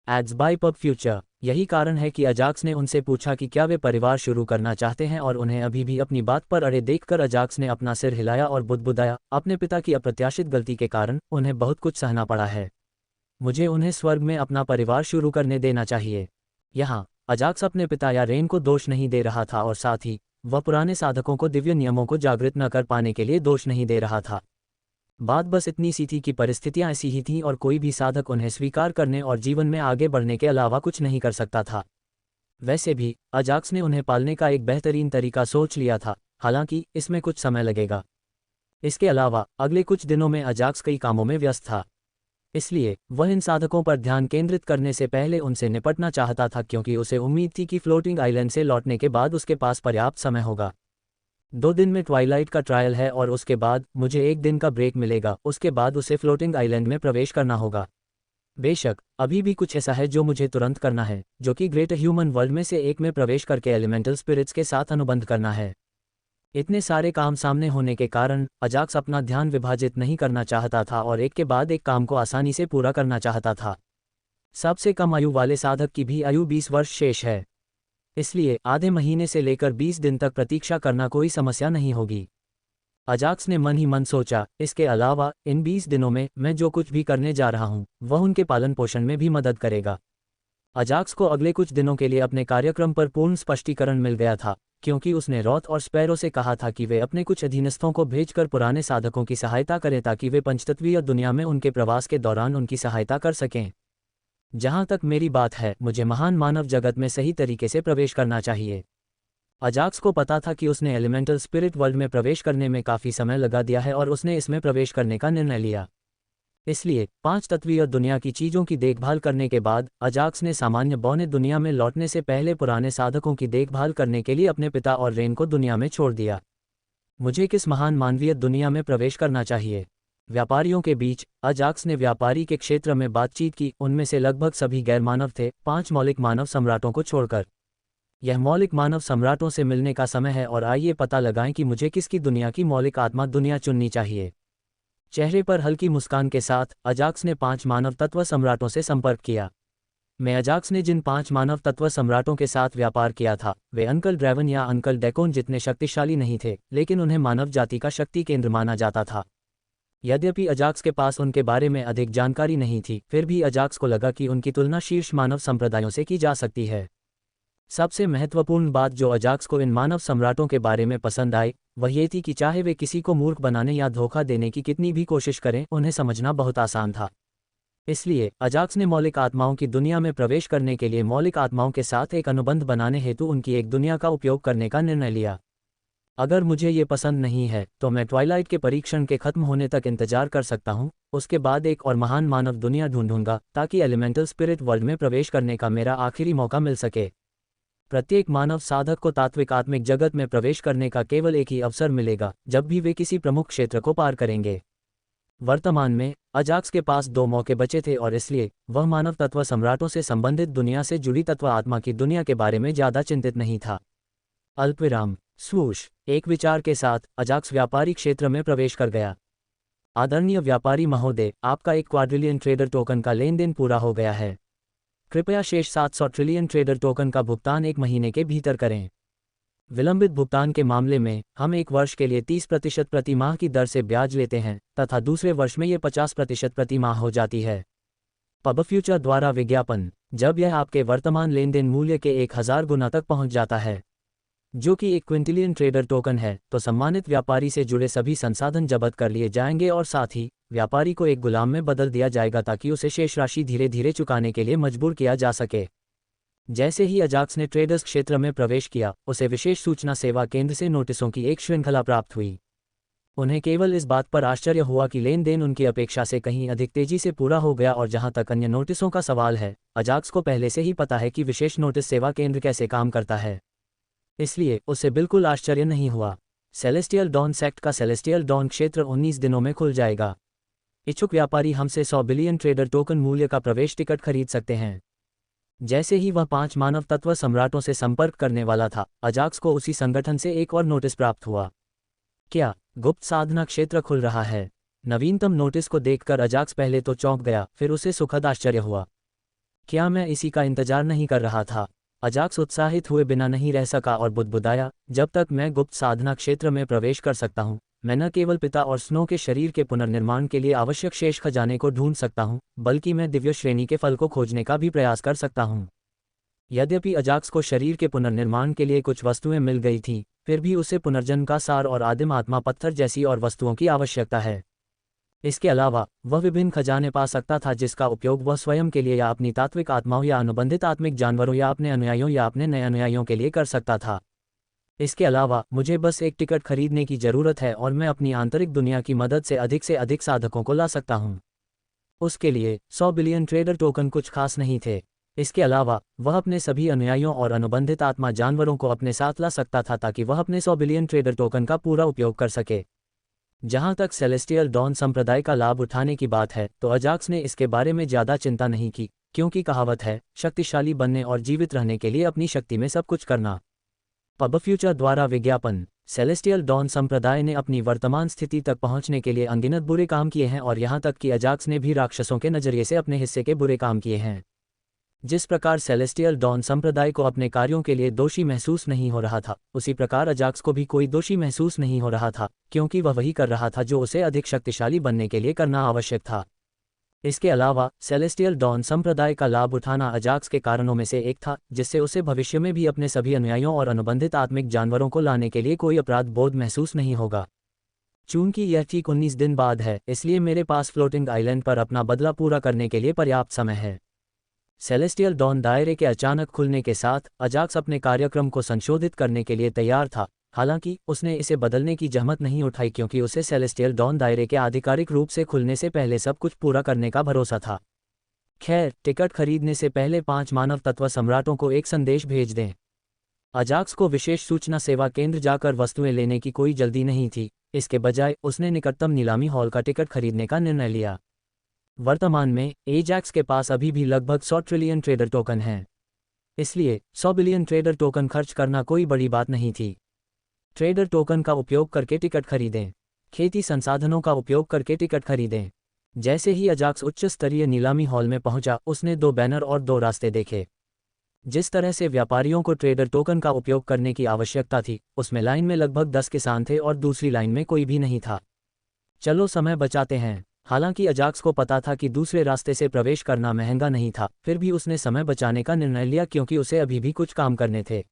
Ads by pub future. यही कारण है कि अजाक्स ने उनसे पूछा कि क्या वे परिवार शुरू करना चाहते हैं, और उन्हें अभी भी अपनी बात पर अड़े देखकर अजाक्स ने अपना सिर हिलाया और बुदबुदाया, अपने पिता की अप्रत्याशित गलती के कारण उन्हें बहुत कुछ सहना पड़ा है। मुझे उन्हें स्वर्ग में अपना परिवार शुरू करने देना चाहिए। यहाँ अजाक्स अपने पिता या रेन को दोष नहीं दे रहा था और साथ ही वह पुराने साधकों को दिव्य नियमों को जागृत न कर पाने के लिए दोष नहीं दे रहा था। बात बस इतनी सी थी कि परिस्थितियां ऐसी ही थीं और कोई भी साधक उन्हें स्वीकार करने और जीवन में आगे बढ़ने के अलावा कुछ नहीं कर सकता था। वैसे भी अजाक्स ने उन्हें पालने का एक बेहतरीन तरीका सोच लिया था, हालांकि इसमें कुछ समय लगेगा। इसके अलावा अगले कुछ दिनों में अजाक्स कई कामों में व्यस्त था, इसलिए वह इन साधकों पर ध्यान केंद्रित करने से पहले उनसे निपटना चाहता था, क्योंकि उसे उम्मीद थी कि फ्लोटिंग आइलैंड से लौटने के बाद उसके पास पर्याप्त समय होगा। 2 दिन में ट्वाइलाइट का ट्रायल है और उसके बाद मुझे 1 दिन का ब्रेक मिलेगा। उसके बाद उसे फ्लोटिंग आइलैंड में प्रवेश करना होगा। बेशक अभी भी कुछ ऐसा है जो मुझे तुरंत करना है, जो कि ग्रेटर ह्यूमन वर्ल्ड में से एक में प्रवेश करके एलिमेंटल स्पिरिट्स के साथ अनुबंध करना है। इतने सारे काम सामने होने के कारण अजाक्स अपना ध्यान विभाजित नहीं करना चाहता था और एक के बाद एक काम को आसानी से पूरा करना चाहता था। सबसे कम आयु वाले साधक की भी आयु 20 वर्ष शेष है, इसलिए आधे महीने से लेकर 20 दिन तक प्रतीक्षा करना कोई समस्या नहीं होगी। अजाक्स ने मन ही मन सोचा, इसके अलावा इन 20 दिनों में मैं जो कुछ भी करने जा रहा हूं वह उनके पालन पोषण में भी मदद करेगा। अजाक्स को अगले कुछ दिनों के लिए अपने कार्यक्रम पर पूर्ण स्पष्टीकरण मिल गया था, क्योंकि उसने रॉथ और स्पैरो से कहा था कि वे अपने कुछ अधीनस्थों को भेजकर पुराने साधकों की सहायता करें ताकि वे पंचतत्वीय दुनिया में उनके प्रवास के दौरान उनकी सहायता कर सकें। जहां तक मेरी बात है, मुझे महान मानव जगत में सही तरीके से प्रवेश करना चाहिए। अजाक्स को पता था कि उसने एलिमेंटल स्पिरिट वर्ल्ड में प्रवेश करने में काफ़ी समय लगा दिया है और उसने इसमें प्रवेश करने का निर्णय लिया। इसलिए 5 तत्वीय दुनिया की चीज़ों की देखभाल करने के बाद अजाक्स ने सामान्य बौने दुनिया में लौटने से पहले पुराने साधकों की देखभाल करने के लिए अपने पिता और रेन को दुनिया में छोड़ दिया। मुझे किस महान मानवीय दुनिया में प्रवेश करना चाहिए? व्यापारियों के बीच अजाक्स ने व्यापारी के क्षेत्र में बातचीत की। उनमें से लगभग सभी गैर मानव थे, 5 मौलिक मानव सम्राटों को छोड़कर। यह मौलिक मानव सम्राटों से मिलने का समय है और आइए पता लगाएं कि मुझे किसकी दुनिया की मौलिक आत्मा दुनिया चुननी चाहिए। चेहरे पर हल्की मुस्कान के साथ अजाक्स ने 5 मानव तत्व सम्राटों से संपर्क किया। मैं अजाक्स ने जिन 5 मानव तत्व सम्राटों के साथ व्यापार किया था वे अंकल ड्रैवन या अंकल डेकोन जितने शक्तिशाली नहीं थे, लेकिन उन्हें मानव जाति का शक्ति केंद्र माना जाता था। यद्यपि अजाक्स के पास उनके बारे में अधिक जानकारी नहीं थी, फिर भी अजाक्स को लगा कि उनकी तुलना शीर्ष मानव संप्रदायों से की जा सकती है। सबसे महत्वपूर्ण बात जो अजाक्स को इन मानव सम्राटों के बारे में पसंद आई वह ये थी कि चाहे वे किसी को मूर्ख बनाने या धोखा देने की कितनी भी कोशिश करें, उन्हें समझना बहुत आसान था। इसलिए अजाक्स ने मौलिक आत्माओं की दुनिया में प्रवेश करने के लिए मौलिक आत्माओं के साथ एक अनुबंध बनाने हेतु उनकी एक दुनिया का उपयोग करने का निर्णय लिया। अगर मुझे ये पसंद नहीं है तो मैं ट्वाइलाइट के परीक्षण के खत्म होने तक इंतजार कर सकता हूँ, उसके बाद एक और महान मानव दुनिया ढूंढूंगा ताकि एलिमेंटल स्पिरिट वर्ल्ड में प्रवेश करने का मेरा आखिरी मौका मिल सके। प्रत्येक मानव साधक को तात्विक आत्मिक जगत में प्रवेश करने का केवल एक ही अवसर मिलेगा जब भी वे किसी प्रमुख क्षेत्र को पार करेंगे। वर्तमान में अजाक्स के पास 2 मौके बचे थे और इसलिए वह मानव तत्व सम्राटों से संबंधित दुनिया से जुड़ी तत्व आत्मा की दुनिया के बारे में ज्यादा चिंतित नहीं था। अल्पविराम स्वूश एक विचार के साथ अजाक्स व्यापारी क्षेत्र में प्रवेश कर गया। आदरणीय व्यापारी महोदय, आपका 1 क्वाड्रिलियन ट्रेडर टोकन का लेन देन पूरा हो गया है। कृपया शेष 700 ट्रिलियन ट्रेडर टोकन का भुगतान 1 महीने के भीतर करें। विलंबित भुगतान के मामले में हम 1 वर्ष के लिए 30% प्रति माह की दर से ब्याज लेते हैं तथा दूसरे वर्ष में ये 50% प्रति माह हो जाती है। पब फ्यूचर द्वारा विज्ञापन, जब यह आपके वर्तमान लेन देन मूल्य के 1000 गुना तक पहुंच जाता है, जो कि 1 क्विंटिलियन ट्रेडर टोकन है, तो सम्मानित व्यापारी से जुड़े सभी संसाधन जब्त कर लिए जाएंगे और साथ ही व्यापारी को एक गुलाम में बदल दिया जाएगा ताकि उसे शेष राशि धीरे धीरे चुकाने के लिए मजबूर किया जा सके। जैसे ही अजाक्स ने ट्रेडर्स क्षेत्र में प्रवेश किया, उसे विशेष सूचना सेवा केंद्र से नोटिसों की एक श्रृंखला प्राप्त हुई। उन्हें केवल इस बात पर आश्चर्य हुआ कि लेन देन उनकी अपेक्षा से कहीं अधिक तेजी से पूरा हो गया, और जहां तक अन्य नोटिसों का सवाल है, अजाक्स को पहले से ही पता है कि विशेष नोटिस सेवा केंद्र कैसे काम करता है, इसलिए उसे बिल्कुल आश्चर्य नहीं हुआ। सेलेस्टियल डॉन सेक्ट का सेलेस्टियल डॉन क्षेत्र 19 दिनों में खुल जाएगा। इच्छुक व्यापारी हमसे 100 बिलियन ट्रेडर टोकन मूल्य का प्रवेश टिकट खरीद सकते हैं। जैसे ही वह 5 मानव तत्व सम्राटों से संपर्क करने वाला था, अजाक्स को उसी संगठन से एक और नोटिस प्राप्त हुआ। क्या गुप्त साधना क्षेत्र खुल रहा है? नवीनतम नोटिस को देखकर अजाक्स पहले तो चौंक गया, फिर उसे सुखद आश्चर्य हुआ। क्या मैं इसी का इंतजार नहीं कर रहा था? अजाक्स उत्साहित हुए बिना नहीं रह सका और बुदबुदाया, जब तक मैं गुप्त साधना क्षेत्र में प्रवेश कर सकता हूँ, मैं न केवल पिता और स्नो के शरीर के पुनर्निर्माण के लिए आवश्यक शेष खजाने को ढूंढ सकता हूँ, बल्कि मैं दिव्य श्रेणी के फल को खोजने का भी प्रयास कर सकता हूँ। यद्यपि अजाक्स को शरीर के पुनर्निर्माण के लिए कुछ वस्तुएं मिल गई थीं, फिर भी उसे पुनर्जन्म का सार और आदिम आत्मा पत्थर जैसी और वस्तुओं की आवश्यकता है। इसके अलावा वह विभिन्न खजाने पा सकता था जिसका उपयोग वह स्वयं के लिए या अपनी तात्विक आत्माओं या अनुबंधित आत्मिक जानवरों या अपने अनुयायियों या अपने नए अनुयायियों के लिए कर सकता था। इसके अलावा मुझे बस एक टिकट खरीदने की जरूरत है और मैं अपनी आंतरिक दुनिया की मदद से अधिक साधकों को ला सकता हूँ। उसके लिए 100 बिलियन ट्रेडर टोकन कुछ खास नहीं थे। इसके अलावा वह अपने सभी अनुयायियों और अनुबंधित आत्मा जानवरों को अपने साथ ला सकता था ताकि वह अपने 100 बिलियन ट्रेडर टोकन का पूरा उपयोग कर सके। जहां तक सेलेस्टियल डॉन संप्रदाय का लाभ उठाने की बात है, तो अजाक्स ने इसके बारे में ज्यादा चिंता नहीं की, क्योंकि कहावत है, शक्तिशाली बनने और जीवित रहने के लिए अपनी शक्ति में सब कुछ करना। पब फ्यूचर द्वारा विज्ञापन, सेलेस्टियल डॉन संप्रदाय ने अपनी वर्तमान स्थिति तक पहुंचने के लिए अनगिनत बुरे काम किए हैं, और यहां तक कि अजाक्स ने भी राक्षसों के नजरिए से अपने हिस्से के बुरे काम किए हैं। जिस प्रकार सेलेस्टियल डॉन संप्रदाय को अपने कार्यों के लिए दोषी महसूस नहीं हो रहा था, उसी प्रकार अजाक्स को भी कोई दोषी महसूस नहीं हो रहा था, क्योंकि वह वही कर रहा था जो उसे अधिक शक्तिशाली बनने के लिए करना आवश्यक था। इसके अलावा सेलेस्टियल डॉन संप्रदाय का लाभ उठाना अजाक्स के कारणों में से एक था, जिससे उसे भविष्य में भी अपने सभी अनुयायियों और अनुबंधित आत्मिक जानवरों को लाने के लिए कोई अपराध बोध महसूस नहीं होगा। चूंकि यह ठीक 19 दिन बाद है, इसलिए मेरे पास फ्लोटिंग आइलैंड पर अपना बदला पूरा करने के लिए पर्याप्त समय है। सेलेस्टियल डॉन दायरे के अचानक खुलने के साथ अजाक्स अपने कार्यक्रम को संशोधित करने के लिए तैयार था। हालांकि उसने इसे बदलने की जहमत नहीं उठाई, क्योंकि उसे सेलेस्टियल डॉन दायरे के आधिकारिक रूप से खुलने से पहले सब कुछ पूरा करने का भरोसा था। खैर, टिकट खरीदने से पहले 5 मानव तत्व सम्राटों को एक संदेश भेज दें। अजाक्स को विशेष सूचना सेवा केंद्र जाकर वस्तुएं लेने की कोई जल्दी नहीं थी। इसके बजाय उसने निकटतम नीलामी हॉल का टिकट खरीदने का निर्णय लिया। वर्तमान में एजैक्स के पास अभी भी लगभग 100 ट्रिलियन ट्रेडर टोकन हैं, इसलिए 100 बिलियन ट्रेडर टोकन खर्च करना कोई बड़ी बात नहीं थी। ट्रेडर टोकन का उपयोग करके टिकट खरीदें। खेती संसाधनों का उपयोग करके टिकट खरीदें। जैसे ही अजाक्स उच्च स्तरीय नीलामी हॉल में पहुंचा, उसने 2 बैनर और 2 रास्ते देखे। जिस तरह से व्यापारियों को ट्रेडर टोकन का उपयोग करने की आवश्यकता थी, उसमें लाइन में लगभग 10 किसान थे और दूसरी लाइन में कोई भी नहीं था। चलो समय बचाते हैं। हालांकि अजाक्स को पता था कि दूसरे रास्ते से प्रवेश करना महंगा नहीं था, फिर भी उसने समय बचाने का निर्णय लिया क्योंकि उसे अभी भी कुछ काम करने थे।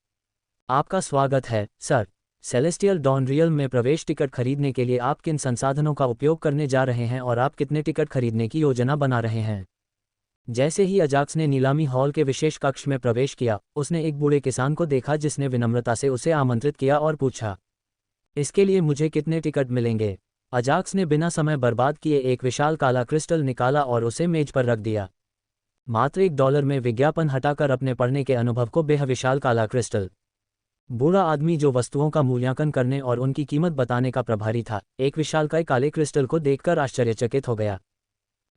आपका स्वागत है, सर। सेलेस्टियल डॉन रियल में प्रवेश टिकट खरीदने के लिए आप किन संसाधनों का उपयोग करने जा रहे हैं और आप कितने टिकट खरीदने की योजना बना रहे हैं? जैसे ही अजाक्स ने नीलामी हॉल के विशेष कक्ष में प्रवेश किया, उसने एक बूढ़े किसान को देखा जिसने विनम्रता से उसे आमंत्रित किया और पूछा, इसके लिए मुझे कितने टिकट मिलेंगे? अजाक्स ने बिना समय बर्बाद किए एक विशाल काला क्रिस्टल निकाला और उसे मेज पर रख दिया। मात्र $1 में विज्ञापन हटाकर अपने पढ़ने के अनुभव को बेहद विशाल काला क्रिस्टल। बूढ़ा आदमी जो वस्तुओं का मूल्यांकन करने और उनकी कीमत बताने का प्रभारी था, एक विशालकाय काले क्रिस्टल को देखकर आश्चर्यचकित हो गया।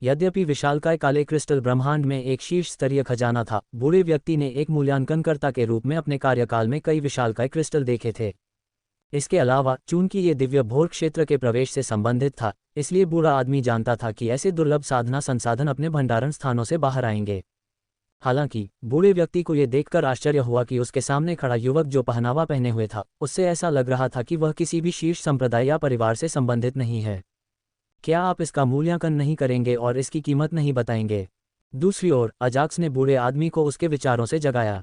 यद्यपि विशालकाय काले क्रिस्टल ब्रह्मांड में एक शीर्ष स्तरीय खजाना था, बूढ़े व्यक्ति ने एक मूल्यांकनकर्ता के रूप में अपने कार्यकाल में कई विशालकाय क्रिस्टल देखे थे। इसके अलावा चूंकि ये दिव्य भोर क्षेत्र के प्रवेश से संबंधित था, इसलिए बूढ़ा आदमी जानता था कि ऐसे दुर्लभ साधना संसाधन अपने भंडारण स्थानों से बाहर आएंगे। हालांकि बूढ़े व्यक्ति को यह देखकर आश्चर्य हुआ कि उसके सामने खड़ा युवक जो पहनावा पहने हुए था, उससे ऐसा लग रहा था कि वह किसी भी शीर्ष संप्रदाय या परिवार से संबंधित नहीं है। क्या आप इसका मूल्यांकन नहीं करेंगे और इसकी कीमत नहीं बताएंगे? दूसरी ओर अजाक्स ने बूढ़े आदमी को उसके विचारों से जगाया।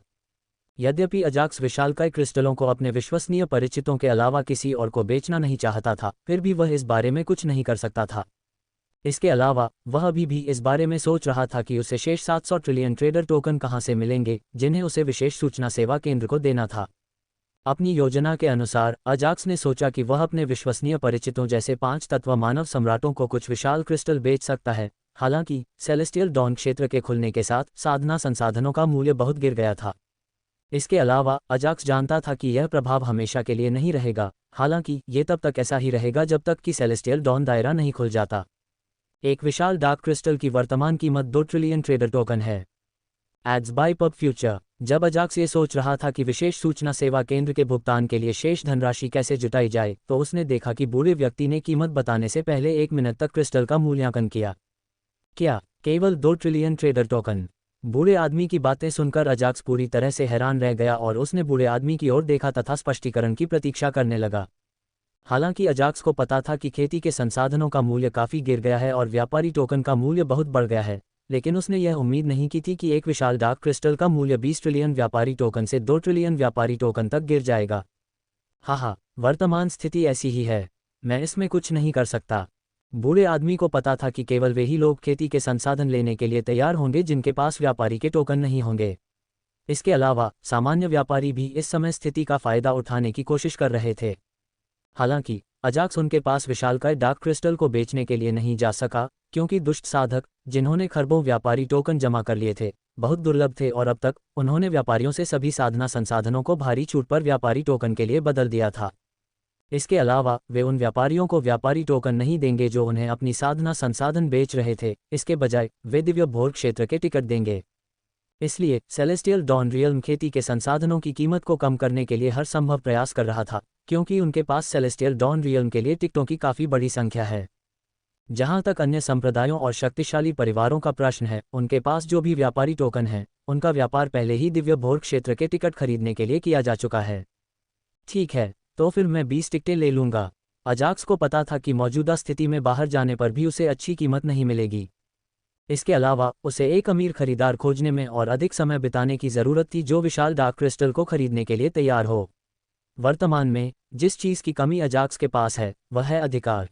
यद्यपि अजाक्स विशालकाय क्रिस्टलों को अपने विश्वसनीय परिचितों के अलावा किसी और को बेचना नहीं चाहता था, फिर भी वह इस बारे में कुछ नहीं कर सकता था। इसके अलावा वह अभी भी इस बारे में सोच रहा था कि उसे शेष 700 ट्रिलियन ट्रेडर टोकन कहां से मिलेंगे, जिन्हें उसे विशेष सूचना सेवा केंद्र को देना था। अपनी योजना के अनुसार अजाक्स ने सोचा कि वह अपने विश्वसनीय परिचितों जैसे 5 तत्व मानव सम्राटों को कुछ विशाल क्रिस्टल बेच सकता है। हालांकि सेलेस्टियल डॉन क्षेत्र के खुलने के साथ साधना संसाधनों का मूल्य बहुत गिर गया था। इसके अलावा अजाक्स जानता था कि यह प्रभाव हमेशा के लिए नहीं रहेगा, हालांकि ये तब तक ऐसा ही रहेगा जब तक कि सेलेस्टियल डॉन दायरा नहीं खुल जाता। एक विशाल डार्क क्रिस्टल की वर्तमान कीमत 2 ट्रिलियन ट्रेडर टोकन है। Ads by pub future. जब अजाक्स ये सोच रहा था कि विशेष सूचना सेवा केंद्र के भुगतान के लिए शेष धनराशि कैसे जुटाई जाए, तो उसने देखा कि बूढ़े व्यक्ति ने कीमत बताने से पहले 1 मिनट तक क्रिस्टल का मूल्यांकन किया। क्या केवल 2 ट्रिलियन ट्रेडर टोकन? बूढ़े आदमी की बातें सुनकर अजाक्स पूरी तरह से हैरान रह गया और उसने बूढ़े आदमी की ओर देखा तथा स्पष्टीकरण की प्रतीक्षा करने लगा। हालांकि अजाक्स को पता था कि खेती के संसाधनों का मूल्य काफी गिर गया है और व्यापारी टोकन का मूल्य बहुत बढ़ गया है, लेकिन उसने यह उम्मीद नहीं की थी कि एक विशाल डार्क क्रिस्टल का मूल्य 20 ट्रिलियन व्यापारी टोकन से 2 ट्रिलियन व्यापारी टोकन तक गिर जाएगा। हाँ, वर्तमान स्थिति ऐसी ही है, मैं इसमें कुछ नहीं कर सकता। बूढ़े आदमी को पता था कि केवल वे ही लोग खेती के संसाधन लेने के लिए तैयार होंगे जिनके पास व्यापारी के टोकन नहीं होंगे। इसके अलावा सामान्य व्यापारी भी इस समय स्थिति का फायदा उठाने की कोशिश कर रहे थे। हालांकि अजाक्स उनके पास विशालकाय डार्क क्रिस्टल को बेचने के लिए नहीं जा सका, क्योंकि दुष्ट साधक, जिन्होंने खरबों व्यापारी टोकन जमा कर लिए थे, बहुत दुर्लभ थे और अब तक उन्होंने व्यापारियों से सभी साधना संसाधनों को भारी छूट पर व्यापारी टोकन के लिए बदल दिया था। इसके अलावा वे उन व्यापारियों को व्यापारी टोकन नहीं देंगे जो उन्हें अपनी साधना संसाधन बेच रहे थे, इसके बजाय वे दिव्य भोर क्षेत्र के टिकट देंगे। इसलिए सेलेस्टियल डॉन रियल्म खेती के संसाधनों की कीमत को कम करने के लिए हर संभव प्रयास कर रहा था, क्योंकि उनके पास सेलेस्टियल डॉन रियल्म के लिए टिकटों की काफ़ी बड़ी संख्या है। जहां तक अन्य संप्रदायों और शक्तिशाली परिवारों का प्रश्न है, उनके पास जो भी व्यापारी टोकन है, उनका व्यापार पहले ही दिव्य भोर क्षेत्र के टिकट खरीदने के लिए किया जा चुका है। ठीक है, तो फिर मैं 20 टिकटें ले लूँगा। अजाक्स को पता था कि मौजूदा स्थिति में बाहर जाने पर भी उसे अच्छी कीमत नहीं मिलेगी। इसके अलावा उसे एक अमीर खरीदार खोजने में और अधिक समय बिताने की ज़रूरत थी जो विशाल डार्क क्रिस्टल को खरीदने के लिए तैयार हो। वर्तमान में जिस चीज़ की कमी अजाक्स के पास है, वह है अधिकार।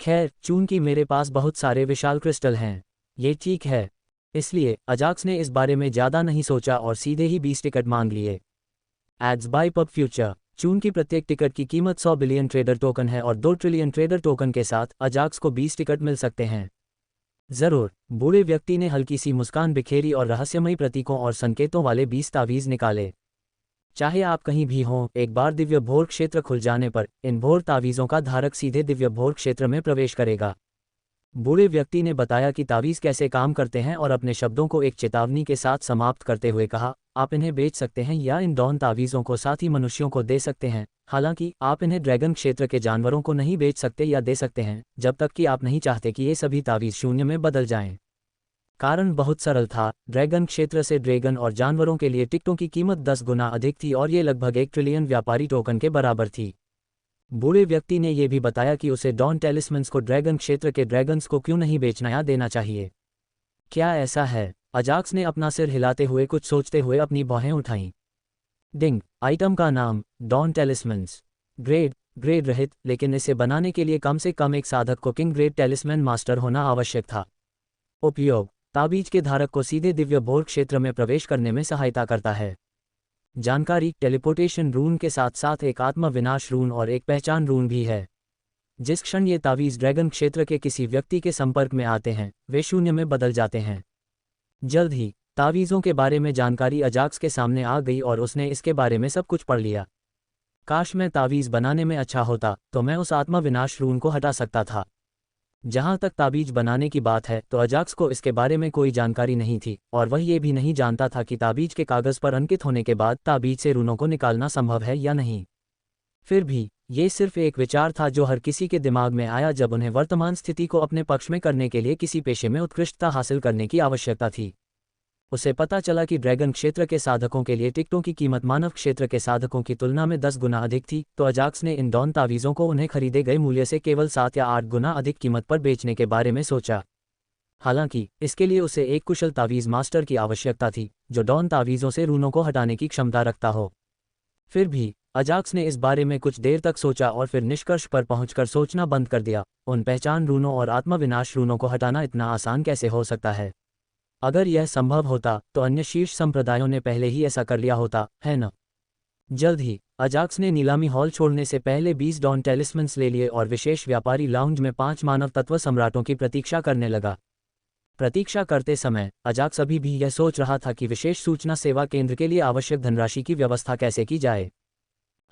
खैर, चूंकि मेरे पास बहुत सारे विशाल क्रिस्टल हैं, ये ठीक है। इसलिए अजाक्स ने इस बारे में ज़्यादा नहीं सोचा और सीधे ही 20 टिकट मांग लिए। Ads by pub future. चूंकि प्रत्येक टिकट की कीमत 100 बिलियन ट्रेडर टोकन है और 2 ट्रिलियन ट्रेडर टोकन के साथ अजाक्स को 20 टिकट मिल सकते हैं। जरूर। बूढ़े व्यक्ति ने हल्की सी मुस्कान बिखेरी और रहस्यमयी प्रतीकों और संकेतों वाले 20 तावीज़ निकाले। चाहे आप कहीं भी हों, एक बार दिव्य भोर क्षेत्र खुल जाने पर इन भोर तावीज़ों का धारक सीधे दिव्य भोर क्षेत्र में प्रवेश करेगा। बूढ़े व्यक्ति ने बताया कि तावीज़ कैसे काम करते हैं और अपने शब्दों को एक चेतावनी के साथ समाप्त करते हुए कहा, आप इन्हें बेच सकते हैं या इन डॉन तावीज़ों को साथ ही मनुष्यों को दे सकते हैं। हालांकि आप इन्हें ड्रैगन क्षेत्र के जानवरों को नहीं बेच सकते या दे सकते हैं, जब तक कि आप नहीं चाहते कि ये सभी तावीज़ शून्य में बदल जाएं। कारण बहुत सरल था, ड्रैगन क्षेत्र से ड्रैगन और जानवरों के लिए टिकटों की कीमत 10 गुना अधिक थी और ये लगभग 1 ट्रिलियन व्यापारी टोकन के बराबर थी। बूढ़े व्यक्ति ने यह भी बताया कि उसे डॉन टेलिस्मन्स को ड्रैगन क्षेत्र के ड्रैगन्स को क्यों नहीं बेचना या देना चाहिए। क्या ऐसा है? अजाक्स ने अपना सिर हिलाते हुए कुछ सोचते हुए अपनी भौहें उठाईं। डिंग। आइटम का नाम डॉन टेलिस्मन्स। ग्रेड रहित, लेकिन इसे बनाने के लिए कम से कम एक साधक को किंग ग्रेड टेलिस्मैन मास्टर होना आवश्यक था। उपयोग। ताबीज के धारक को सीधे दिव्य भोर क्षेत्र में प्रवेश करने में सहायता करता है। जानकारी टेलीपोर्टेशन रून के साथ साथ एक आत्मा विनाश रून और एक पहचान रून भी है। जिस क्षण ये तावीज़ ड्रैगन क्षेत्र के किसी व्यक्ति के संपर्क में आते हैं, वे शून्य में बदल जाते हैं। जल्द ही तावीज़ों के बारे में जानकारी अजाक्स के सामने आ गई और उसने इसके बारे में सब कुछ पढ़ लिया। काश मैं तावीज़ बनाने में अच्छा होता तो मैं उस आत्मा विनाश रून को हटा सकता था। जहां तक ताबीज बनाने की बात है तो अजाक्स को इसके बारे में कोई जानकारी नहीं थी और वह ये भी नहीं जानता था कि ताबीज के कागज़ पर अंकित होने के बाद ताबीज से रूनों को निकालना संभव है या नहीं। फिर भी ये सिर्फ एक विचार था जो हर किसी के दिमाग में आया जब उन्हें वर्तमान स्थिति को अपने पक्ष में करने के लिए किसी पेशे में उत्कृष्टता हासिल करने की आवश्यकता थी। उसे पता चला कि ड्रैगन क्षेत्र के साधकों के लिए टिकटों की कीमत मानव क्षेत्र के साधकों की तुलना में 10 गुना अधिक थी, तो अजाक्स ने इन डॉन तावीज़ों को उन्हें खरीदे गए मूल्य से केवल 7 या 8 गुना अधिक कीमत पर बेचने के बारे में सोचा। हालांकि इसके लिए उसे एक कुशल तावीज़ मास्टर की आवश्यकता थी जो डॉन तावीज़ों से रूनों को हटाने की क्षमता रखता हो। फिर भी अजाक्स ने इस बारे में कुछ देर तक सोचा और फिर निष्कर्ष पर पहुंचकर सोचना बंद कर दिया। उन पहचान रूनों और आत्मा विनाश रूनों को हटाना इतना आसान कैसे हो सकता है? अगर यह संभव होता तो अन्य शीर्ष संप्रदायों ने पहले ही ऐसा कर लिया होता, है न? जल्द ही अजाक्स ने नीलामी हॉल छोड़ने से पहले 20 डॉन टेलिस्मन्स ले लिए और विशेष व्यापारी लाउंज में 5 मानव तत्व सम्राटों की प्रतीक्षा करने लगा। प्रतीक्षा करते समय अजाक्स अभी भी यह सोच रहा था कि विशेष सूचना सेवा केंद्र के लिए आवश्यक धनराशि की व्यवस्था कैसे की जाए।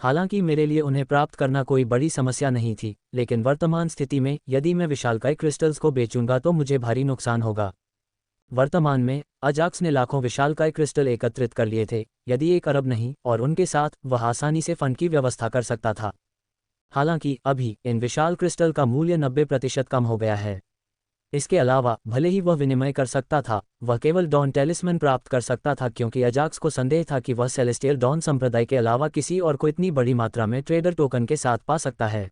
हालांकि मेरे लिए उन्हें प्राप्त करना कोई बड़ी समस्या नहीं थी, लेकिन वर्तमान स्थिति में यदि मैं विशालकाय क्रिस्टल्स को बेचूंगा तो मुझे भारी नुकसान होगा। वर्तमान में अजाक्स ने लाखों विशालकाय क्रिस्टल एकत्रित कर लिए थे, यदि 1 अरब नहीं, और उनके साथ वह आसानी से फंड की व्यवस्था कर सकता था। हालांकि अभी इन विशाल क्रिस्टल का मूल्य 90% कम हो गया है। इसके अलावा भले ही वह विनिमय कर सकता था, वह केवल डॉन टेलिस्मन प्राप्त कर सकता था क्योंकि अजाक्स को संदेह था कि वह सेलेस्टियल डॉन संप्रदाय के अलावा किसी और को इतनी बड़ी मात्रा में ट्रेडर टोकन के साथ पा सकता है।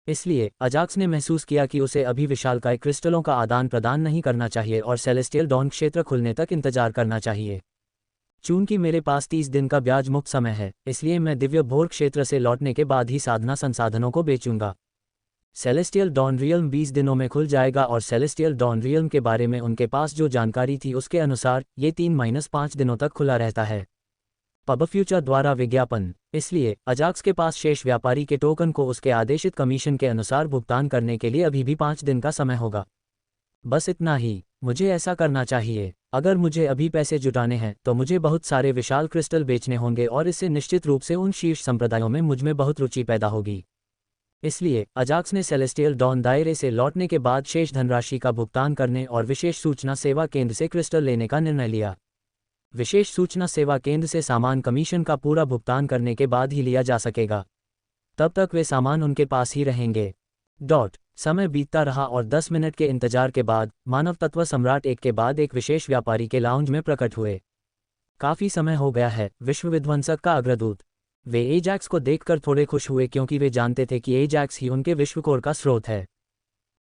इसलिए अजाक्स ने महसूस किया कि उसे अभी विशालकाय क्रिस्टलों का आदान प्रदान नहीं करना चाहिए और सेलेस्टियल डॉन क्षेत्र खुलने तक इंतजार करना चाहिए। चूंकि मेरे पास 30 दिन का ब्याज मुक्त समय है, इसलिए मैं दिव्य भोर क्षेत्र से लौटने के बाद ही साधना संसाधनों को बेचूंगा। सेलेस्टियल डॉन रियल्म 20 दिनों में खुल जाएगा और सेलेस्टियल डॉन रियल्म के बारे में उनके पास जो जानकारी थी उसके अनुसार ये 3-5 दिनों तक खुला रहता है। पब फ्यूचर द्वारा विज्ञापन। इसलिए अजाक्स के पास शेष व्यापारी के टोकन को उसके आदेशित कमीशन के अनुसार भुगतान करने के लिए अभी भी 5 दिन का समय होगा। बस इतना ही मुझे ऐसा करना चाहिए। अगर मुझे अभी पैसे जुटाने हैं तो मुझे बहुत सारे विशाल क्रिस्टल बेचने होंगे और इससे निश्चित रूप से उन शीर्ष संप्रदायों में मुझ में बहुत रुचि पैदा होगी। इसलिए अजाक्स ने सेलेस्टियल डॉन दायरे से लौटने के बाद शेष धनराशि का भुगतान करने और विशेष सूचना सेवा केंद्र से क्रिस्टल लेने का निर्णय लिया। विशेष सूचना सेवा केंद्र से सामान कमीशन का पूरा भुगतान करने के बाद ही लिया जा सकेगा। तब तक वे सामान उनके पास ही रहेंगे। समय बीतता रहा और 10 मिनट के इंतजार के बाद मानव तत्व सम्राट एक के बाद एक विशेष व्यापारी के लाउंज में प्रकट हुए। काफी समय हो गया है, विश्व विध्वंसक का अग्रदूत। वे एजैक्स को देखकर थोड़े खुश हुए क्योंकि वे जानते थे कि एजैक्स ही उनके विश्वकोर का स्रोत है।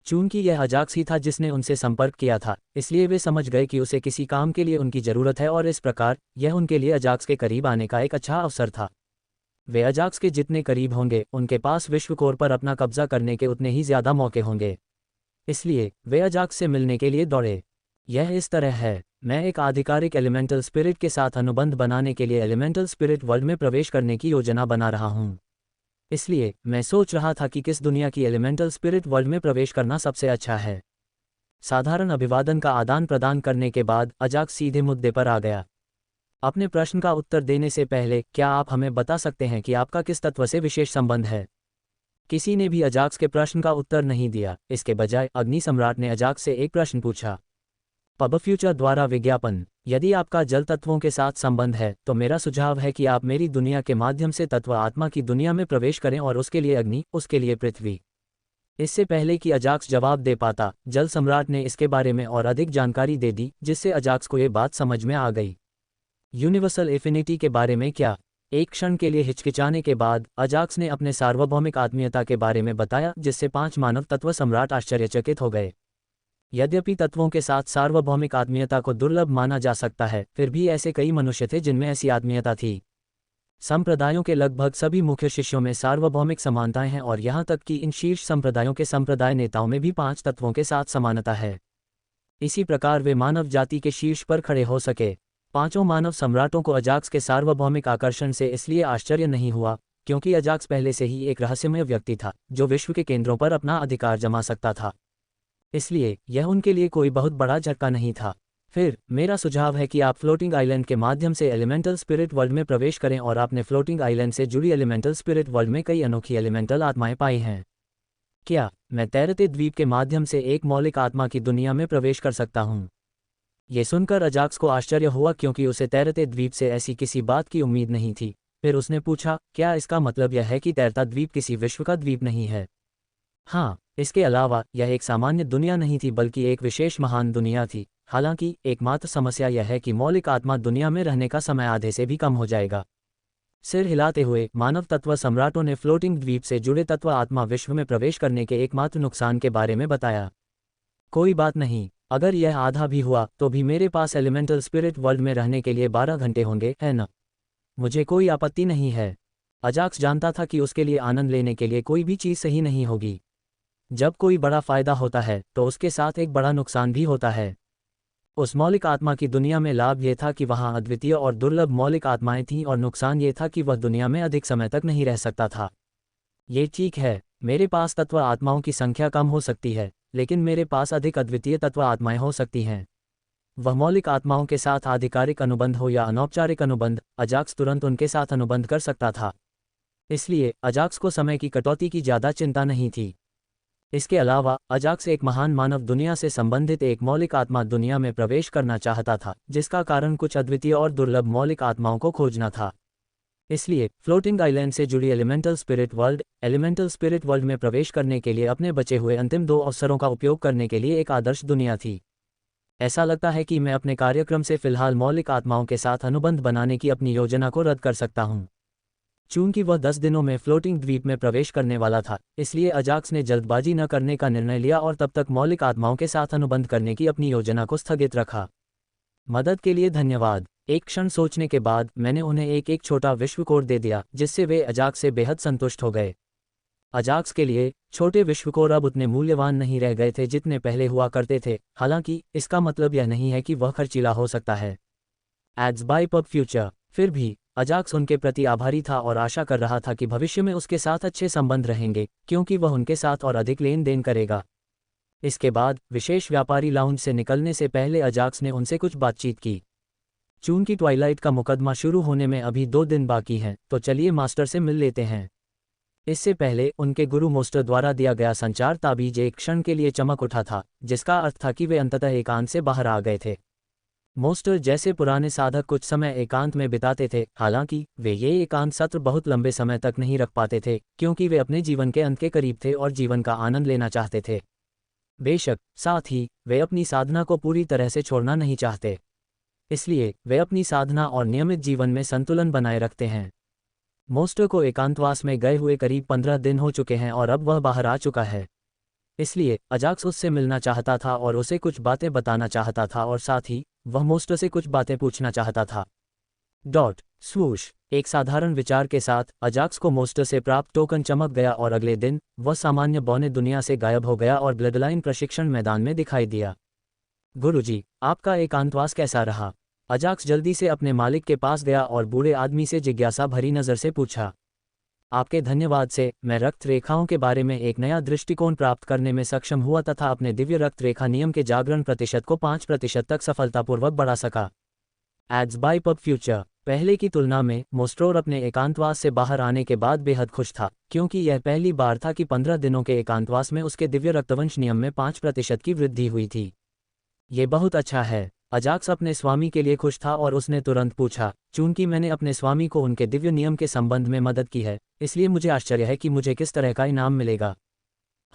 चूंकि यह अजाक्स ही था जिसने उनसे संपर्क किया था, इसलिए वे समझ गए कि उसे किसी काम के लिए उनकी जरूरत है और इस प्रकार यह उनके लिए अजाक्स के करीब आने का एक अच्छा अवसर था। वे अजाक्स के जितने करीब होंगे उनके पास विश्वकोर पर अपना कब्जा करने के उतने ही ज्यादा मौके होंगे। इसलिए वे अजाक्स से मिलने के लिए दौड़े। यह इस तरह है, मैं एक आधिकारिक एलिमेंटल स्पिरिट के साथ अनुबंध बनाने के लिए एलिमेंटल स्पिरिट वर्ल्ड में प्रवेश करने की योजना बना रहा हूं। इसलिए मैं सोच रहा था कि किस दुनिया की एलिमेंटल स्पिरिट वर्ल्ड में प्रवेश करना सबसे अच्छा है। साधारण अभिवादन का आदान प्रदान करने के बाद अजाक्स सीधे मुद्दे पर आ गया। अपने प्रश्न का उत्तर देने से पहले क्या आप हमें बता सकते हैं कि आपका किस तत्व से विशेष संबंध है? किसी ने भी अजाक्स के प्रश्न का उत्तर नहीं दिया। इसके बजाय अग्नि सम्राट ने अजाक्स से एक प्रश्न पूछा। पब फ्यूचर द्वारा विज्ञापन। यदि आपका जल तत्वों के साथ संबंध है तो मेरा सुझाव है कि आप मेरी दुनिया के माध्यम से तत्व आत्मा की दुनिया में प्रवेश करें और उसके लिए अग्नि, उसके लिए पृथ्वी। इससे पहले कि अजाक्स जवाब दे पाता, जल सम्राट ने इसके बारे में और अधिक जानकारी दे दी, जिससे अजाक्स को ये बात समझ में आ गई। यूनिवर्सल एफिनिटी के बारे में क्या? एक क्षण के लिए हिचकिचाने के बाद अजाक्स ने अपने सार्वभौमिक आत्मीयता के बारे में बताया, जिससे 5 मानव तत्व सम्राट आश्चर्यचकित हो गए। यद्यपि तत्वों के साथ सार्वभौमिक आत्मीयता को दुर्लभ माना जा सकता है, फिर भी ऐसे कई मनुष्य थे जिनमें ऐसी आत्मीयता थी। संप्रदायों के लगभग सभी मुख्य शिष्यों में सार्वभौमिक समानताएं हैं और यहां तक कि इन शीर्ष संप्रदायों के संप्रदाय नेताओं में भी 5 तत्वों के साथ समानता है। इसी प्रकार वे मानव जाति के शीर्ष पर खड़े हो सके। पांचों मानव सम्राटों को अजाक्स के सार्वभौमिक आकर्षण से इसलिए आश्चर्य नहीं हुआ क्योंकि अजाक्स पहले से ही एक रहस्यमय व्यक्ति था जो विश्व के केंद्रों पर अपना अधिकार जमा सकता था। इसलिए यह उनके लिए कोई बहुत बड़ा झटका नहीं था। फिर मेरा सुझाव है कि आप फ्लोटिंग आइलैंड के माध्यम से एलिमेंटल स्पिरिट वर्ल्ड में प्रवेश करें और आपने फ्लोटिंग आइलैंड से जुड़ी एलिमेंटल स्पिरिट वर्ल्ड में कई अनोखी एलिमेंटल आत्माएं पाई हैं। क्या मैं तैरते द्वीप के माध्यम से एक मौलिक आत्मा की दुनिया में प्रवेश कर सकता हूँ? ये सुनकर अजाक्स को आश्चर्य हुआ क्योंकि उसे तैरते द्वीप से ऐसी किसी बात की उम्मीद नहीं थी। फिर उसने पूछा, क्या इसका मतलब यह है कि तैरता द्वीप किसी विश्व का द्वीप नहीं है? हाँ, इसके अलावा यह एक सामान्य दुनिया नहीं थी बल्कि एक विशेष महान दुनिया थी। हालांकि एकमात्र समस्या यह है कि मौलिक आत्मा दुनिया में रहने का समय आधे से भी कम हो जाएगा। सिर हिलाते हुए मानव तत्व सम्राटों ने फ्लोटिंग द्वीप से जुड़े तत्व आत्मा विश्व में प्रवेश करने के एकमात्र नुकसान के बारे में बताया। कोई बात नहीं, अगर यह आधा भी हुआ तो भी मेरे पास एलिमेंटल स्पिरिट वर्ल्ड में रहने के लिए 12 घंटे होंगे, है न? मुझे कोई आपत्ति नहीं है। अजाक्स जानता था कि उसके लिए आनंद लेने के लिए कोई भी चीज़ सही नहीं होगी। जब कोई बड़ा फायदा होता है तो उसके साथ एक बड़ा नुकसान भी होता है। उस मौलिक आत्मा की दुनिया में लाभ यह था कि वहाँ अद्वितीय और दुर्लभ मौलिक आत्माएं थीं और नुकसान ये था कि वह दुनिया में अधिक समय तक नहीं रह सकता था। ये ठीक है, मेरे पास तत्व आत्माओं की संख्या कम हो सकती है लेकिन मेरे पास अधिक अद्वितीय तत्व आत्माएं हो सकती हैं। वह मौलिक आत्माओं के साथ आधिकारिक अनुबंध हो या अनौपचारिक अनुबंध, अजाक्स तुरंत उनके साथ अनुबंध कर सकता था। इसलिए अजाक्स को समय की कटौती की ज़्यादा चिंता नहीं थी। इसके अलावा अजाक्स एक महान मानव दुनिया से संबंधित एक मौलिक आत्मा दुनिया में प्रवेश करना चाहता था जिसका कारण कुछ अद्वितीय और दुर्लभ मौलिक आत्माओं को खोजना था। इसलिए फ्लोटिंग आइलैंड से जुड़ी एलिमेंटल स्पिरिट वर्ल्ड में प्रवेश करने के लिए अपने बचे हुए अंतिम 2 अवसरों का उपयोग करने के लिए एक आदर्श दुनिया थी। ऐसा लगता है कि मैं अपने कार्यक्रम से फिलहाल मौलिक आत्माओं के साथ अनुबंध बनाने की अपनी योजना को रद्द कर सकता हूँ। चूंकि वह 10 दिनों में फ्लोटिंग द्वीप में प्रवेश करने वाला था, इसलिए अजाक्स ने जल्दबाजी न करने का निर्णय लिया और तब तक मौलिक आत्माओं के साथ अनुबंध करने की अपनी योजना को स्थगित रखा। मदद के लिए धन्यवाद। एक क्षण सोचने के बाद मैंने उन्हें एक छोटा विश्व कोड दे दिया जिससे वे अजाक्स से बेहद संतुष्ट हो गए। अजाक्स के लिए छोटे विश्व कोड अब उतने मूल्यवान नहीं रह गए थे जितने पहले हुआ करते थे। हालांकि इसका मतलब यह नहीं है कि वह खर्चीला हो सकता है। Ads by pub future. फिर भी अजाक्स उनके प्रति आभारी था और आशा कर रहा था कि भविष्य में उसके साथ अच्छे संबंध रहेंगे क्योंकि वह उनके साथ और अधिक लेन देन करेगा। इसके बाद विशेष व्यापारी लाउंज से निकलने से पहले अजाक्स ने उनसे कुछ बातचीत की। चूंकि ट्वाइलाइट का मुकदमा शुरू होने में अभी 2 दिन बाकी हैं, तो चलिए मास्टर से मिल लेते हैं। इससे पहले उनके गुरु मोस्टर द्वारा दिया गया संचार ताबीज एक क्षण के लिए चमक उठा था, जिसका अर्थ था कि वे अंततः एकांत से बाहर आ गए थे। मोस्टर जैसे पुराने साधक कुछ समय एकांत में बिताते थे, हालांकि वे ये एकांत सत्र बहुत लंबे समय तक नहीं रख पाते थे क्योंकि वे अपने जीवन के अंत के करीब थे और जीवन का आनंद लेना चाहते थे। बेशक साथ ही वे अपनी साधना को पूरी तरह से छोड़ना नहीं चाहते, इसलिए वे अपनी साधना और नियमित जीवन में संतुलन बनाए रखते हैं। मोस्टर को एकांतवास में गए हुए करीब 15 दिन हो चुके हैं और अब वह बाहर आ चुका है। इसलिए अजाक्स उससे मिलना चाहता था और उसे कुछ बातें बताना चाहता था और साथ ही वह मोस्टर से कुछ बातें पूछना चाहता था। स्वूश। एक साधारण विचार के साथ अजाक्स को मोस्टर से प्राप्त टोकन चमक गया और अगले दिन वह सामान्य बौने दुनिया से गायब हो गया और ब्लडलाइन प्रशिक्षण मैदान में दिखाई दिया। गुरुजी, आपका एकांतवास कैसा रहा? अजाक्स जल्दी से अपने मालिक के पास गया और बूढ़े आदमी से जिज्ञासा भरी नज़र से पूछा। आपके धन्यवाद से मैं रक्त रेखाओं के बारे में एक नया दृष्टिकोण प्राप्त करने में सक्षम हुआ तथा अपने दिव्य रक्त रेखा नियम के जागरण प्रतिशत को 5% तक सफलतापूर्वक बढ़ा सका। Ads by pub future. पहले की तुलना में मोस्ट्रोर अपने एकांतवास से बाहर आने के बाद बेहद खुश था क्योंकि यह पहली बार था कि 15 दिनों के एकांतवास में उसके दिव्य रक्तवंश नियम में 5% की वृद्धि हुई थी। ये बहुत अच्छा है। अजाक्स अपने स्वामी के लिए खुश था और उसने तुरंत पूछा, चूंकि मैंने अपने स्वामी को उनके दिव्य नियम के संबंध में मदद की है, इसलिए मुझे आश्चर्य है कि मुझे किस तरह का इनाम मिलेगा।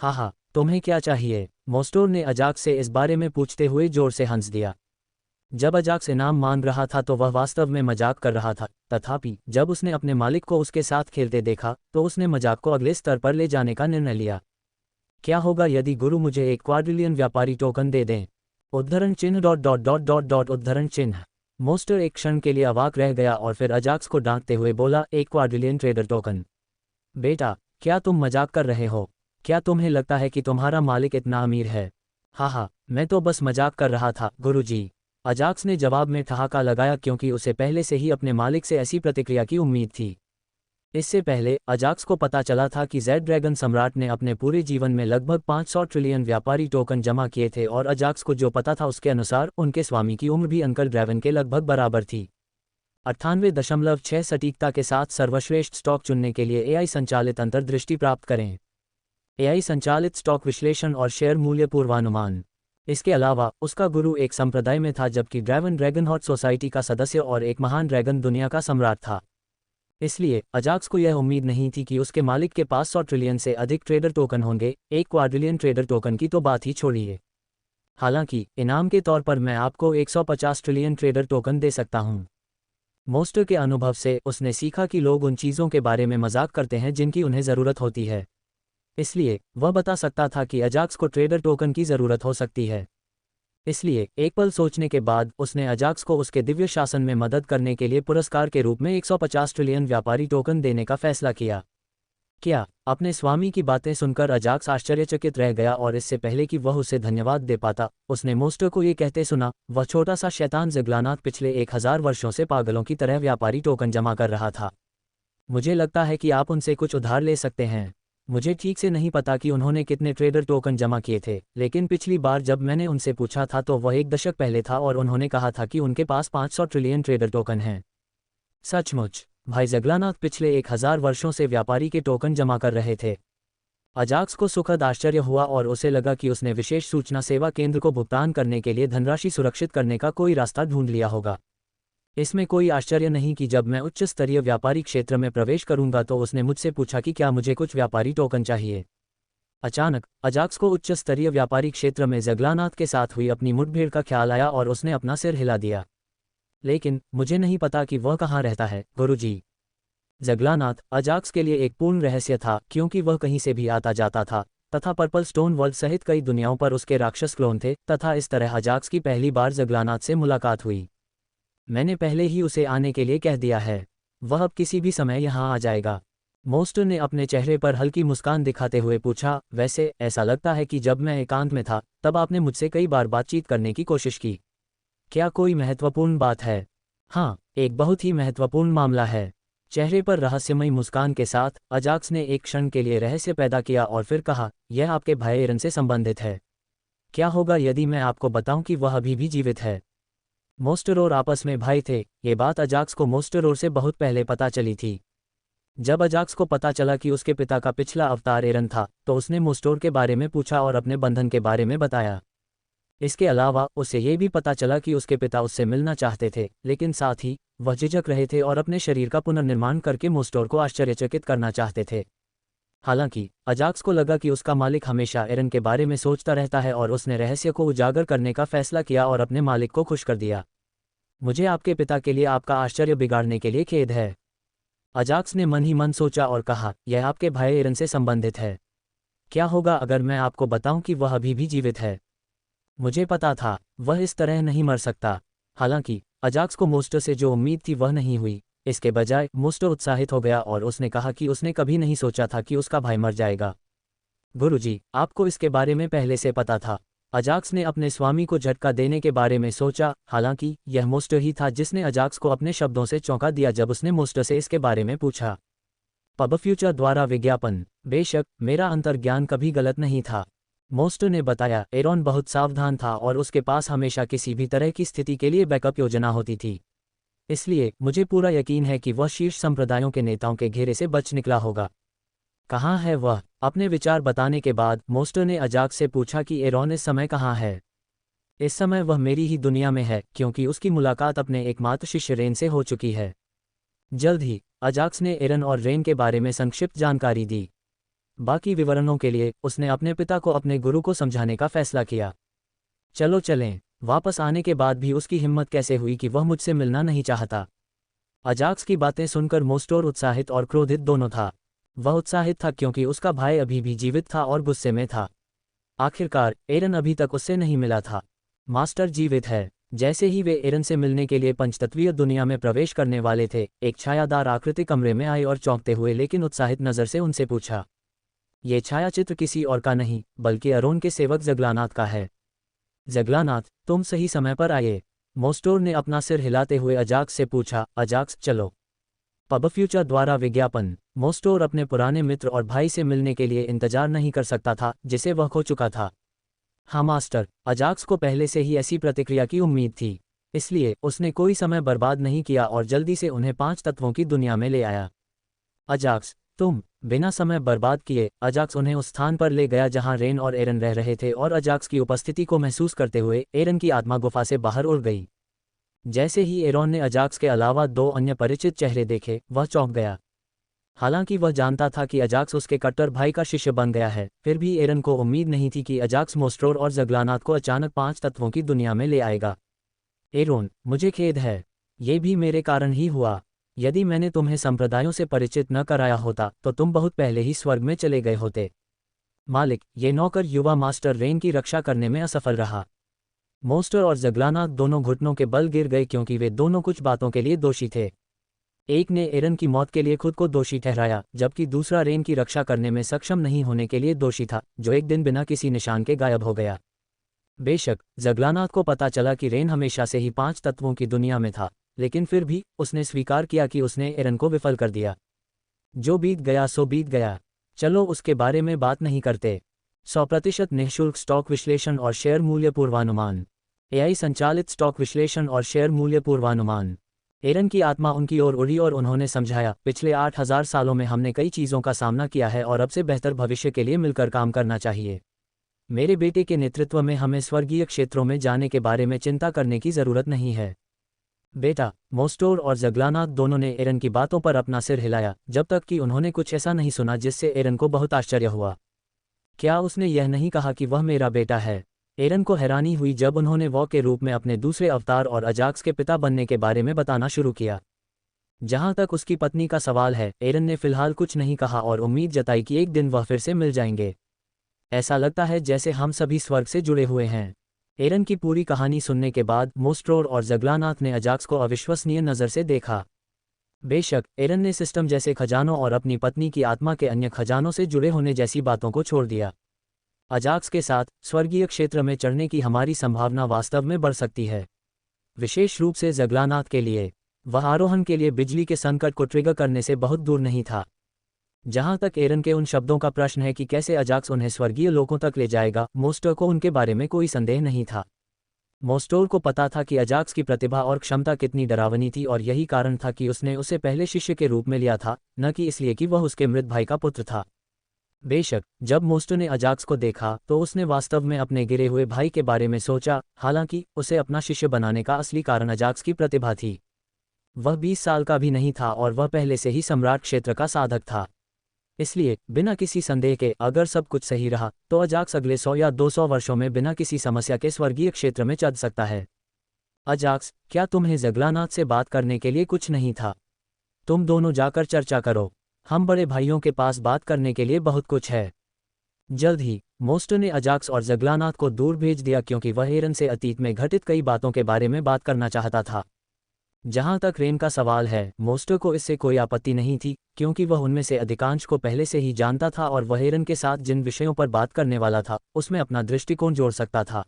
हाँ, तुम्हें क्या चाहिए? मोस्टोर ने अजाक्स से इस बारे में पूछते हुए जोर से हंस दिया। जब अजाक्स इनाम मांग रहा था तो वह वास्तव में मजाक कर रहा था, तथापि जब उसने अपने मालिक को उसके साथ खेलते देखा तो उसने मजाक को अगले स्तर पर ले जाने का निर्णय लिया। क्या होगा यदि गुरु मुझे एक क्वाड्रिलियन व्यापारी टोकन दे दें? उद्धरण चिन्ह ... उद्धरण चिन्ह। मोस्टर एक क्षण के लिए अवाक रह गया और फिर अजाक्स को डांटते हुए बोला, एक क्वाड्रिलियन ट्रेडर टोकन? बेटा, क्या तुम मजाक कर रहे हो? क्या तुम्हें लगता है कि तुम्हारा मालिक इतना अमीर है? हाँ, मैं तो बस मजाक कर रहा था गुरुजी। अजाक्स ने जवाब में ठहाका लगाया क्योंकि उसे पहले से ही अपने मालिक से ऐसी प्रतिक्रिया की उम्मीद थी। इससे पहले अजाक्स को पता चला था कि जेड ड्रैगन सम्राट ने अपने पूरे जीवन में लगभग 500 ट्रिलियन व्यापारी टोकन जमा किए थे और अजाक्स को जो पता था उसके अनुसार उनके स्वामी की उम्र भी अंकल ड्रैगन के लगभग बराबर थी। 98.6 सटीकता के साथ सर्वश्रेष्ठ स्टॉक चुनने के लिए एआई संचालित अंतर्दृष्टि प्राप्त करें। एआई संचालित स्टॉक विश्लेषण और शेयर मूल्य पूर्वानुमान। इसके अलावा उसका गुरु एक संप्रदाय में था जबकि ड्रैगन हॉट सोसाइटी का सदस्य और एक महान ड्रैगन दुनिया का सम्राट था। इसलिए अजाक्स को यह उम्मीद नहीं थी कि उसके मालिक के पास 100 ट्रिलियन से अधिक ट्रेडर टोकन होंगे। 1 क्वाड्रिलियन ट्रेडर टोकन की तो बात ही छोड़िए। हालांकि इनाम के तौर पर मैं आपको 150 ट्रिलियन ट्रेडर टोकन दे सकता हूं। मोस्टर के अनुभव से उसने सीखा कि लोग उन चीज़ों के बारे में मजाक करते हैं जिनकी उन्हें ज़रूरत होती है। इसलिए वह बता सकता था कि अजाक्स को ट्रेडर टोकन की ज़रूरत हो सकती है। इसलिए एक पल सोचने के बाद उसने अजाक्स को उसके दिव्य शासन में मदद करने के लिए पुरस्कार के रूप में 150 ट्रिलियन व्यापारी टोकन देने का फैसला किया। क्या अपने स्वामी की बातें सुनकर अजाक्स आश्चर्यचकित रह गया और इससे पहले कि वह उसे धन्यवाद दे पाता उसने मोस्टर को ये कहते सुना, वह छोटा सा शैतान ज़गलानाथ पिछले 1000 वर्षों से पागलों की तरह व्यापारी टोकन जमा कर रहा था। मुझे लगता है कि आप उनसे कुछ उधार ले सकते हैं। मुझे ठीक से नहीं पता कि उन्होंने कितने ट्रेडर टोकन जमा किए थे, लेकिन पिछली बार जब मैंने उनसे पूछा था तो वह 1 दशक पहले था और उन्होंने कहा था कि उनके पास 500 ट्रिलियन ट्रेडर टोकन हैं। सचमुच भाई ज़गलानाथ पिछले 1000 वर्षों से व्यापारी के टोकन जमा कर रहे थे। अजाक्स को सुखद आश्चर्य हुआ और उसे लगा कि उसने विशेष सूचना सेवा केंद्र को भुगतान करने के लिए धनराशि सुरक्षित करने का कोई रास्ता ढूंढ लिया होगा। इसमें कोई आश्चर्य नहीं कि जब मैं उच्च स्तरीय व्यापारी क्षेत्र में प्रवेश करूंगा तो उसने मुझसे पूछा कि क्या मुझे कुछ व्यापारी टोकन चाहिए। अचानक अजाक्स को उच्च स्तरीय व्यापारी क्षेत्र में ज़गलानाथ के साथ हुई अपनी मुठभेड़ का ख्याल आया और उसने अपना सिर हिला दिया। लेकिन मुझे नहीं पता कि वह कहाँ रहता है गुरुजी। ज़गलानाथ अजाक्स के लिए एक पूर्ण रहस्य था क्योंकि वह कहीं से भी आता जाता था तथा पर्पल स्टोन वर्ल्ड सहित कई दुनियाओं पर उसके राक्षस क्लोन थे तथा इस तरह अजाक्स की पहली बार ज़गलानाथ से मुलाकात हुई। मैंने पहले ही उसे आने के लिए कह दिया है। वह अब किसी भी समय यहाँ आ जाएगा। मोस्टर ने अपने चेहरे पर हल्की मुस्कान दिखाते हुए पूछा, वैसे ऐसा लगता है कि जब मैं एकांत में था तब आपने मुझसे कई बार बातचीत करने की कोशिश की। क्या कोई महत्वपूर्ण बात है? हाँ, एक बहुत ही महत्वपूर्ण मामला है। चेहरे पर रहस्यमयी मुस्कान के साथ अजाक्स ने एक क्षण के लिए रहस्य पैदा किया और फिर कहा, यह आपके भाई एरन से संबंधित है। क्या होगा यदि मैं आपको बताऊं कि वह अभी भी जीवित है? मोस्टरोर आपस में भाई थे। ये बात अजाक्स को मोस्टरोर से बहुत पहले पता चली थी। जब अजाक्स को पता चला कि उसके पिता का पिछला अवतार एरन था तो उसने मोस्टोर के बारे में पूछा और अपने बंधन के बारे में बताया। इसके अलावा उसे ये भी पता चला कि उसके पिता उससे मिलना चाहते थे, लेकिन साथ ही वह झिझक रहे थे और अपने शरीर का पुनर्निर्माण करके मोस्टोर को आश्चर्यचकित करना चाहते थे। हालांकि अजाक्स को लगा कि उसका मालिक हमेशा एरन के बारे में सोचता रहता है और उसने रहस्य को उजागर करने का फैसला किया और अपने मालिक को खुश कर दिया। मुझे आपके पिता के लिए आपका आश्चर्य बिगाड़ने के लिए खेद है। अजाक्स ने मन ही मन सोचा और कहा, यह आपके भाई एरन से संबंधित है। क्या होगा अगर मैं आपको बताऊं कि वह अभी भी जीवित है? मुझे पता था वह इस तरह नहीं मर सकता। हालांकि अजाक्स को मोस्टर से जो उम्मीद थी वह नहीं हुई। इसके बजाय मोस्टर उत्साहित हो गया और उसने कहा कि उसने कभी नहीं सोचा था कि उसका भाई मर जाएगा। गुरुजी, आपको इसके बारे में पहले से पता था। अजाक्स ने अपने स्वामी को झटका देने के बारे में सोचा। हालांकि यह मोस्टर ही था जिसने अजाक्स को अपने शब्दों से चौंका दिया जब उसने मोस्टर से इसके बारे में पूछा। पब फ्यूचर द्वारा विज्ञापन। बेशक मेरा अंतर्ज्ञान कभी गलत नहीं था, मोस्टर ने बताया। एरॉन बहुत सावधान था और उसके पास हमेशा किसी भी तरह की स्थिति के लिए बैकअप योजना होती थी। इसलिए मुझे पूरा यकीन है कि वह शीर्ष संप्रदायों के नेताओं के घेरे से बच निकला होगा। कहाँ है वह? अपने विचार बताने के बाद मोस्टर ने अजाक्स से पूछा कि एरॉन इस समय कहाँ है? इस समय वह मेरी ही दुनिया में है क्योंकि उसकी मुलाकात अपने एकमात्र शिष्य रेन से हो चुकी है। जल्द ही अजाक्स ने एरन और रेन के बारे में संक्षिप्त जानकारी दी। बाकी विवरणों के लिए उसने अपने पिता को अपने गुरु को समझाने का फैसला किया। चलो चलें। वापस आने के बाद भी उसकी हिम्मत कैसे हुई कि वह मुझसे मिलना नहीं चाहता? अजाक्स की बातें सुनकर मोस्टोर उत्साहित और क्रोधित दोनों था। वह उत्साहित था क्योंकि उसका भाई अभी भी जीवित था और गुस्से में था। आखिरकार एरन अभी तक उससे नहीं मिला था। मास्टर जीवित है। जैसे ही वे एरन से मिलने के लिए पंचतत्वीय दुनिया में प्रवेश करने वाले थे, एक छायादार आकृति कमरे में आई और चौंकते हुए लेकिन उत्साहित नज़र से उनसे पूछा, ये छायाचित्र किसी और का नहीं बल्कि अरोन के सेवक ज़गलानाथ का है। जगलानाथ, तुम सही समय पर आए। मोस्टोर ने अपना सिर हिलाते हुए अजाक्स से पूछा। अजाक्स, चलो। पब फ्यूचर द्वारा विज्ञापन। मोस्टोर अपने पुराने मित्र और भाई से मिलने के लिए इंतजार नहीं कर सकता था, जिसे वह खो चुका था। हाँ मास्टर, अजाक्स को पहले से ही ऐसी प्रतिक्रिया की उम्मीद थी, इसलिए उसने कोई समय बर्बाद नहीं किया और जल्दी से उन्हें 5 तत्वों की दुनिया में ले आया। अजाक्स, तुम। बिना समय बर्बाद किए अजाक्स उन्हें उस स्थान पर ले गया जहां रेन और एरन रह रहे थे, और अजाक्स की उपस्थिति को महसूस करते हुए एरन की आत्मा गुफा से बाहर उड़ गई। जैसे ही एरॉन ने अजाक्स के अलावा 2 अन्य परिचित चेहरे देखे, वह चौंक गया। हालांकि वह जानता था कि अजाक्स उसके कट्टर भाई का शिष्य बन गया है, फिर भी एरन को उम्मीद नहीं थी कि अजाक्स मोस्टोर और जगलानाथ को अचानक 5 तत्वों की दुनिया में ले आएगा। एरोन, मुझे खेद है। ये भी मेरे कारण ही हुआ। यदि मैंने तुम्हें संप्रदायों से परिचित न कराया होता तो तुम बहुत पहले ही स्वर्ग में चले गए होते। मालिक, ये नौकर युवा मास्टर रेन की रक्षा करने में असफल रहा। मोस्टर और जगलानाथ दोनों घुटनों के बल गिर गए क्योंकि वे दोनों कुछ बातों के लिए दोषी थे। एक ने एरन की मौत के लिए खुद को दोषी ठहराया, जबकि दूसरा रेन की रक्षा करने में सक्षम नहीं होने के लिए दोषी था, जो एक दिन बिना किसी निशान के गायब हो गया। बेशक जगलानाथ को पता चला कि रेन हमेशा से ही 5 तत्वों की दुनिया में था, लेकिन फिर भी उसने स्वीकार किया कि उसने एरन को विफल कर दिया। जो बीत गया सो बीत गया। चलो उसके बारे में बात नहीं करते। 100% निःशुल्क स्टॉक विश्लेषण और शेयर मूल्य पूर्वानुमान। एआई संचालित स्टॉक विश्लेषण और शेयर मूल्य पूर्वानुमान। एरन की आत्मा उनकी ओर उड़ी और उन्होंने समझाया, पिछले 8000 सालों में हमने कई चीज़ों का सामना किया है और अब से बेहतर भविष्य के लिए मिलकर काम करना चाहिए। मेरे बेटे के नेतृत्व में हमें स्वर्गीय क्षेत्रों में जाने के बारे में चिंता करने की ज़रूरत नहीं है। बेटा, मोस्टोर और जगलानाथ दोनों ने एरन की बातों पर अपना सिर हिलाया, जब तक कि उन्होंने कुछ ऐसा नहीं सुना जिससे एरन को बहुत आश्चर्य हुआ। क्या उसने यह नहीं कहा कि वह मेरा बेटा है? एरन को हैरानी हुई जब उन्होंने वॉ के रूप में अपने दूसरे अवतार और अजाक्स के पिता बनने के बारे में बताना शुरू किया। जहां तक उसकी पत्नी का सवाल है, एरन ने फिलहाल कुछ नहीं कहा और उम्मीद जताई कि एक दिन वह फिर से मिल जाएंगे। ऐसा लगता है जैसे हम सभी स्वर्ग से जुड़े हुए हैं। एरन की पूरी कहानी सुनने के बाद मोस्ट्रोर और जगलानाथ ने अजाक्स को अविश्वसनीय नज़र से देखा। बेशक एरन ने सिस्टम जैसे खजानों और अपनी पत्नी की आत्मा के अन्य खजानों से जुड़े होने जैसी बातों को छोड़ दिया। अजाक्स के साथ स्वर्गीय क्षेत्र में चढ़ने की हमारी संभावना वास्तव में बढ़ सकती है, विशेष रूप से जगलानाथ के लिए। वह आरोहण के लिए बिजली के संकट को ट्रिगर करने से बहुत दूर नहीं था। जहां तक एरन के उन शब्दों का प्रश्न है कि कैसे अजाक्स उन्हें स्वर्गीय लोकों तक ले जाएगा, मोस्टर को उनके बारे में कोई संदेह नहीं था। मोस्टोर को पता था कि अजाक्स की प्रतिभा और क्षमता कितनी डरावनी थी, और यही कारण था कि उसने उसे पहले शिष्य के रूप में लिया था, न कि इसलिए कि वह उसके मृत भाई का पुत्र था। बेशक जब मोस्टर ने अजाक्स को देखा तो उसने वास्तव में अपने गिरे हुए भाई के बारे में सोचा, हालांकि उसे अपना शिष्य बनाने का असली कारण अजाक्स की प्रतिभा थी। वह 20 साल का भी नहीं था और वह पहले से ही सम्राट क्षेत्र का साधक था। इसलिए बिना किसी संदेह के अगर सब कुछ सही रहा तो अजाक्स अगले 100 या 200 वर्षों में बिना किसी समस्या के स्वर्गीय क्षेत्र में चढ़ सकता है। अजाक्स, क्या तुम्हें जगलानाथ से बात करने के लिए कुछ नहीं था? तुम दोनों जाकर चर्चा करो। हम बड़े भाइयों के पास बात करने के लिए बहुत कुछ है। जल्द ही मोस्टर ने अजाक्स और जगलानाथ को दूर भेज दिया क्योंकि वह एरन से अतीत में घटित कई बातों के बारे में बात करना चाहता था। जहां तक रेन का सवाल है, मोस्टर को इससे कोई आपत्ति नहीं थी क्योंकि वह उनमें से अधिकांश को पहले से ही जानता था और वह एरन के साथ जिन विषयों पर बात करने वाला था उसमें अपना दृष्टिकोण जोड़ सकता था।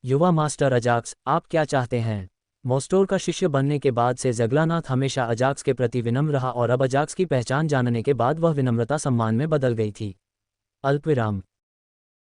युवा मास्टर अजाक्स, आप क्या चाहते हैं? मोस्टोर का शिष्य बनने के बाद से जगलानाथ हमेशा अजाक्स के प्रति विनम्र रहा और अब अजाक्स की पहचान जानने के बाद वह विनम्रता सम्मान में बदल गई थी। अल्पविराम।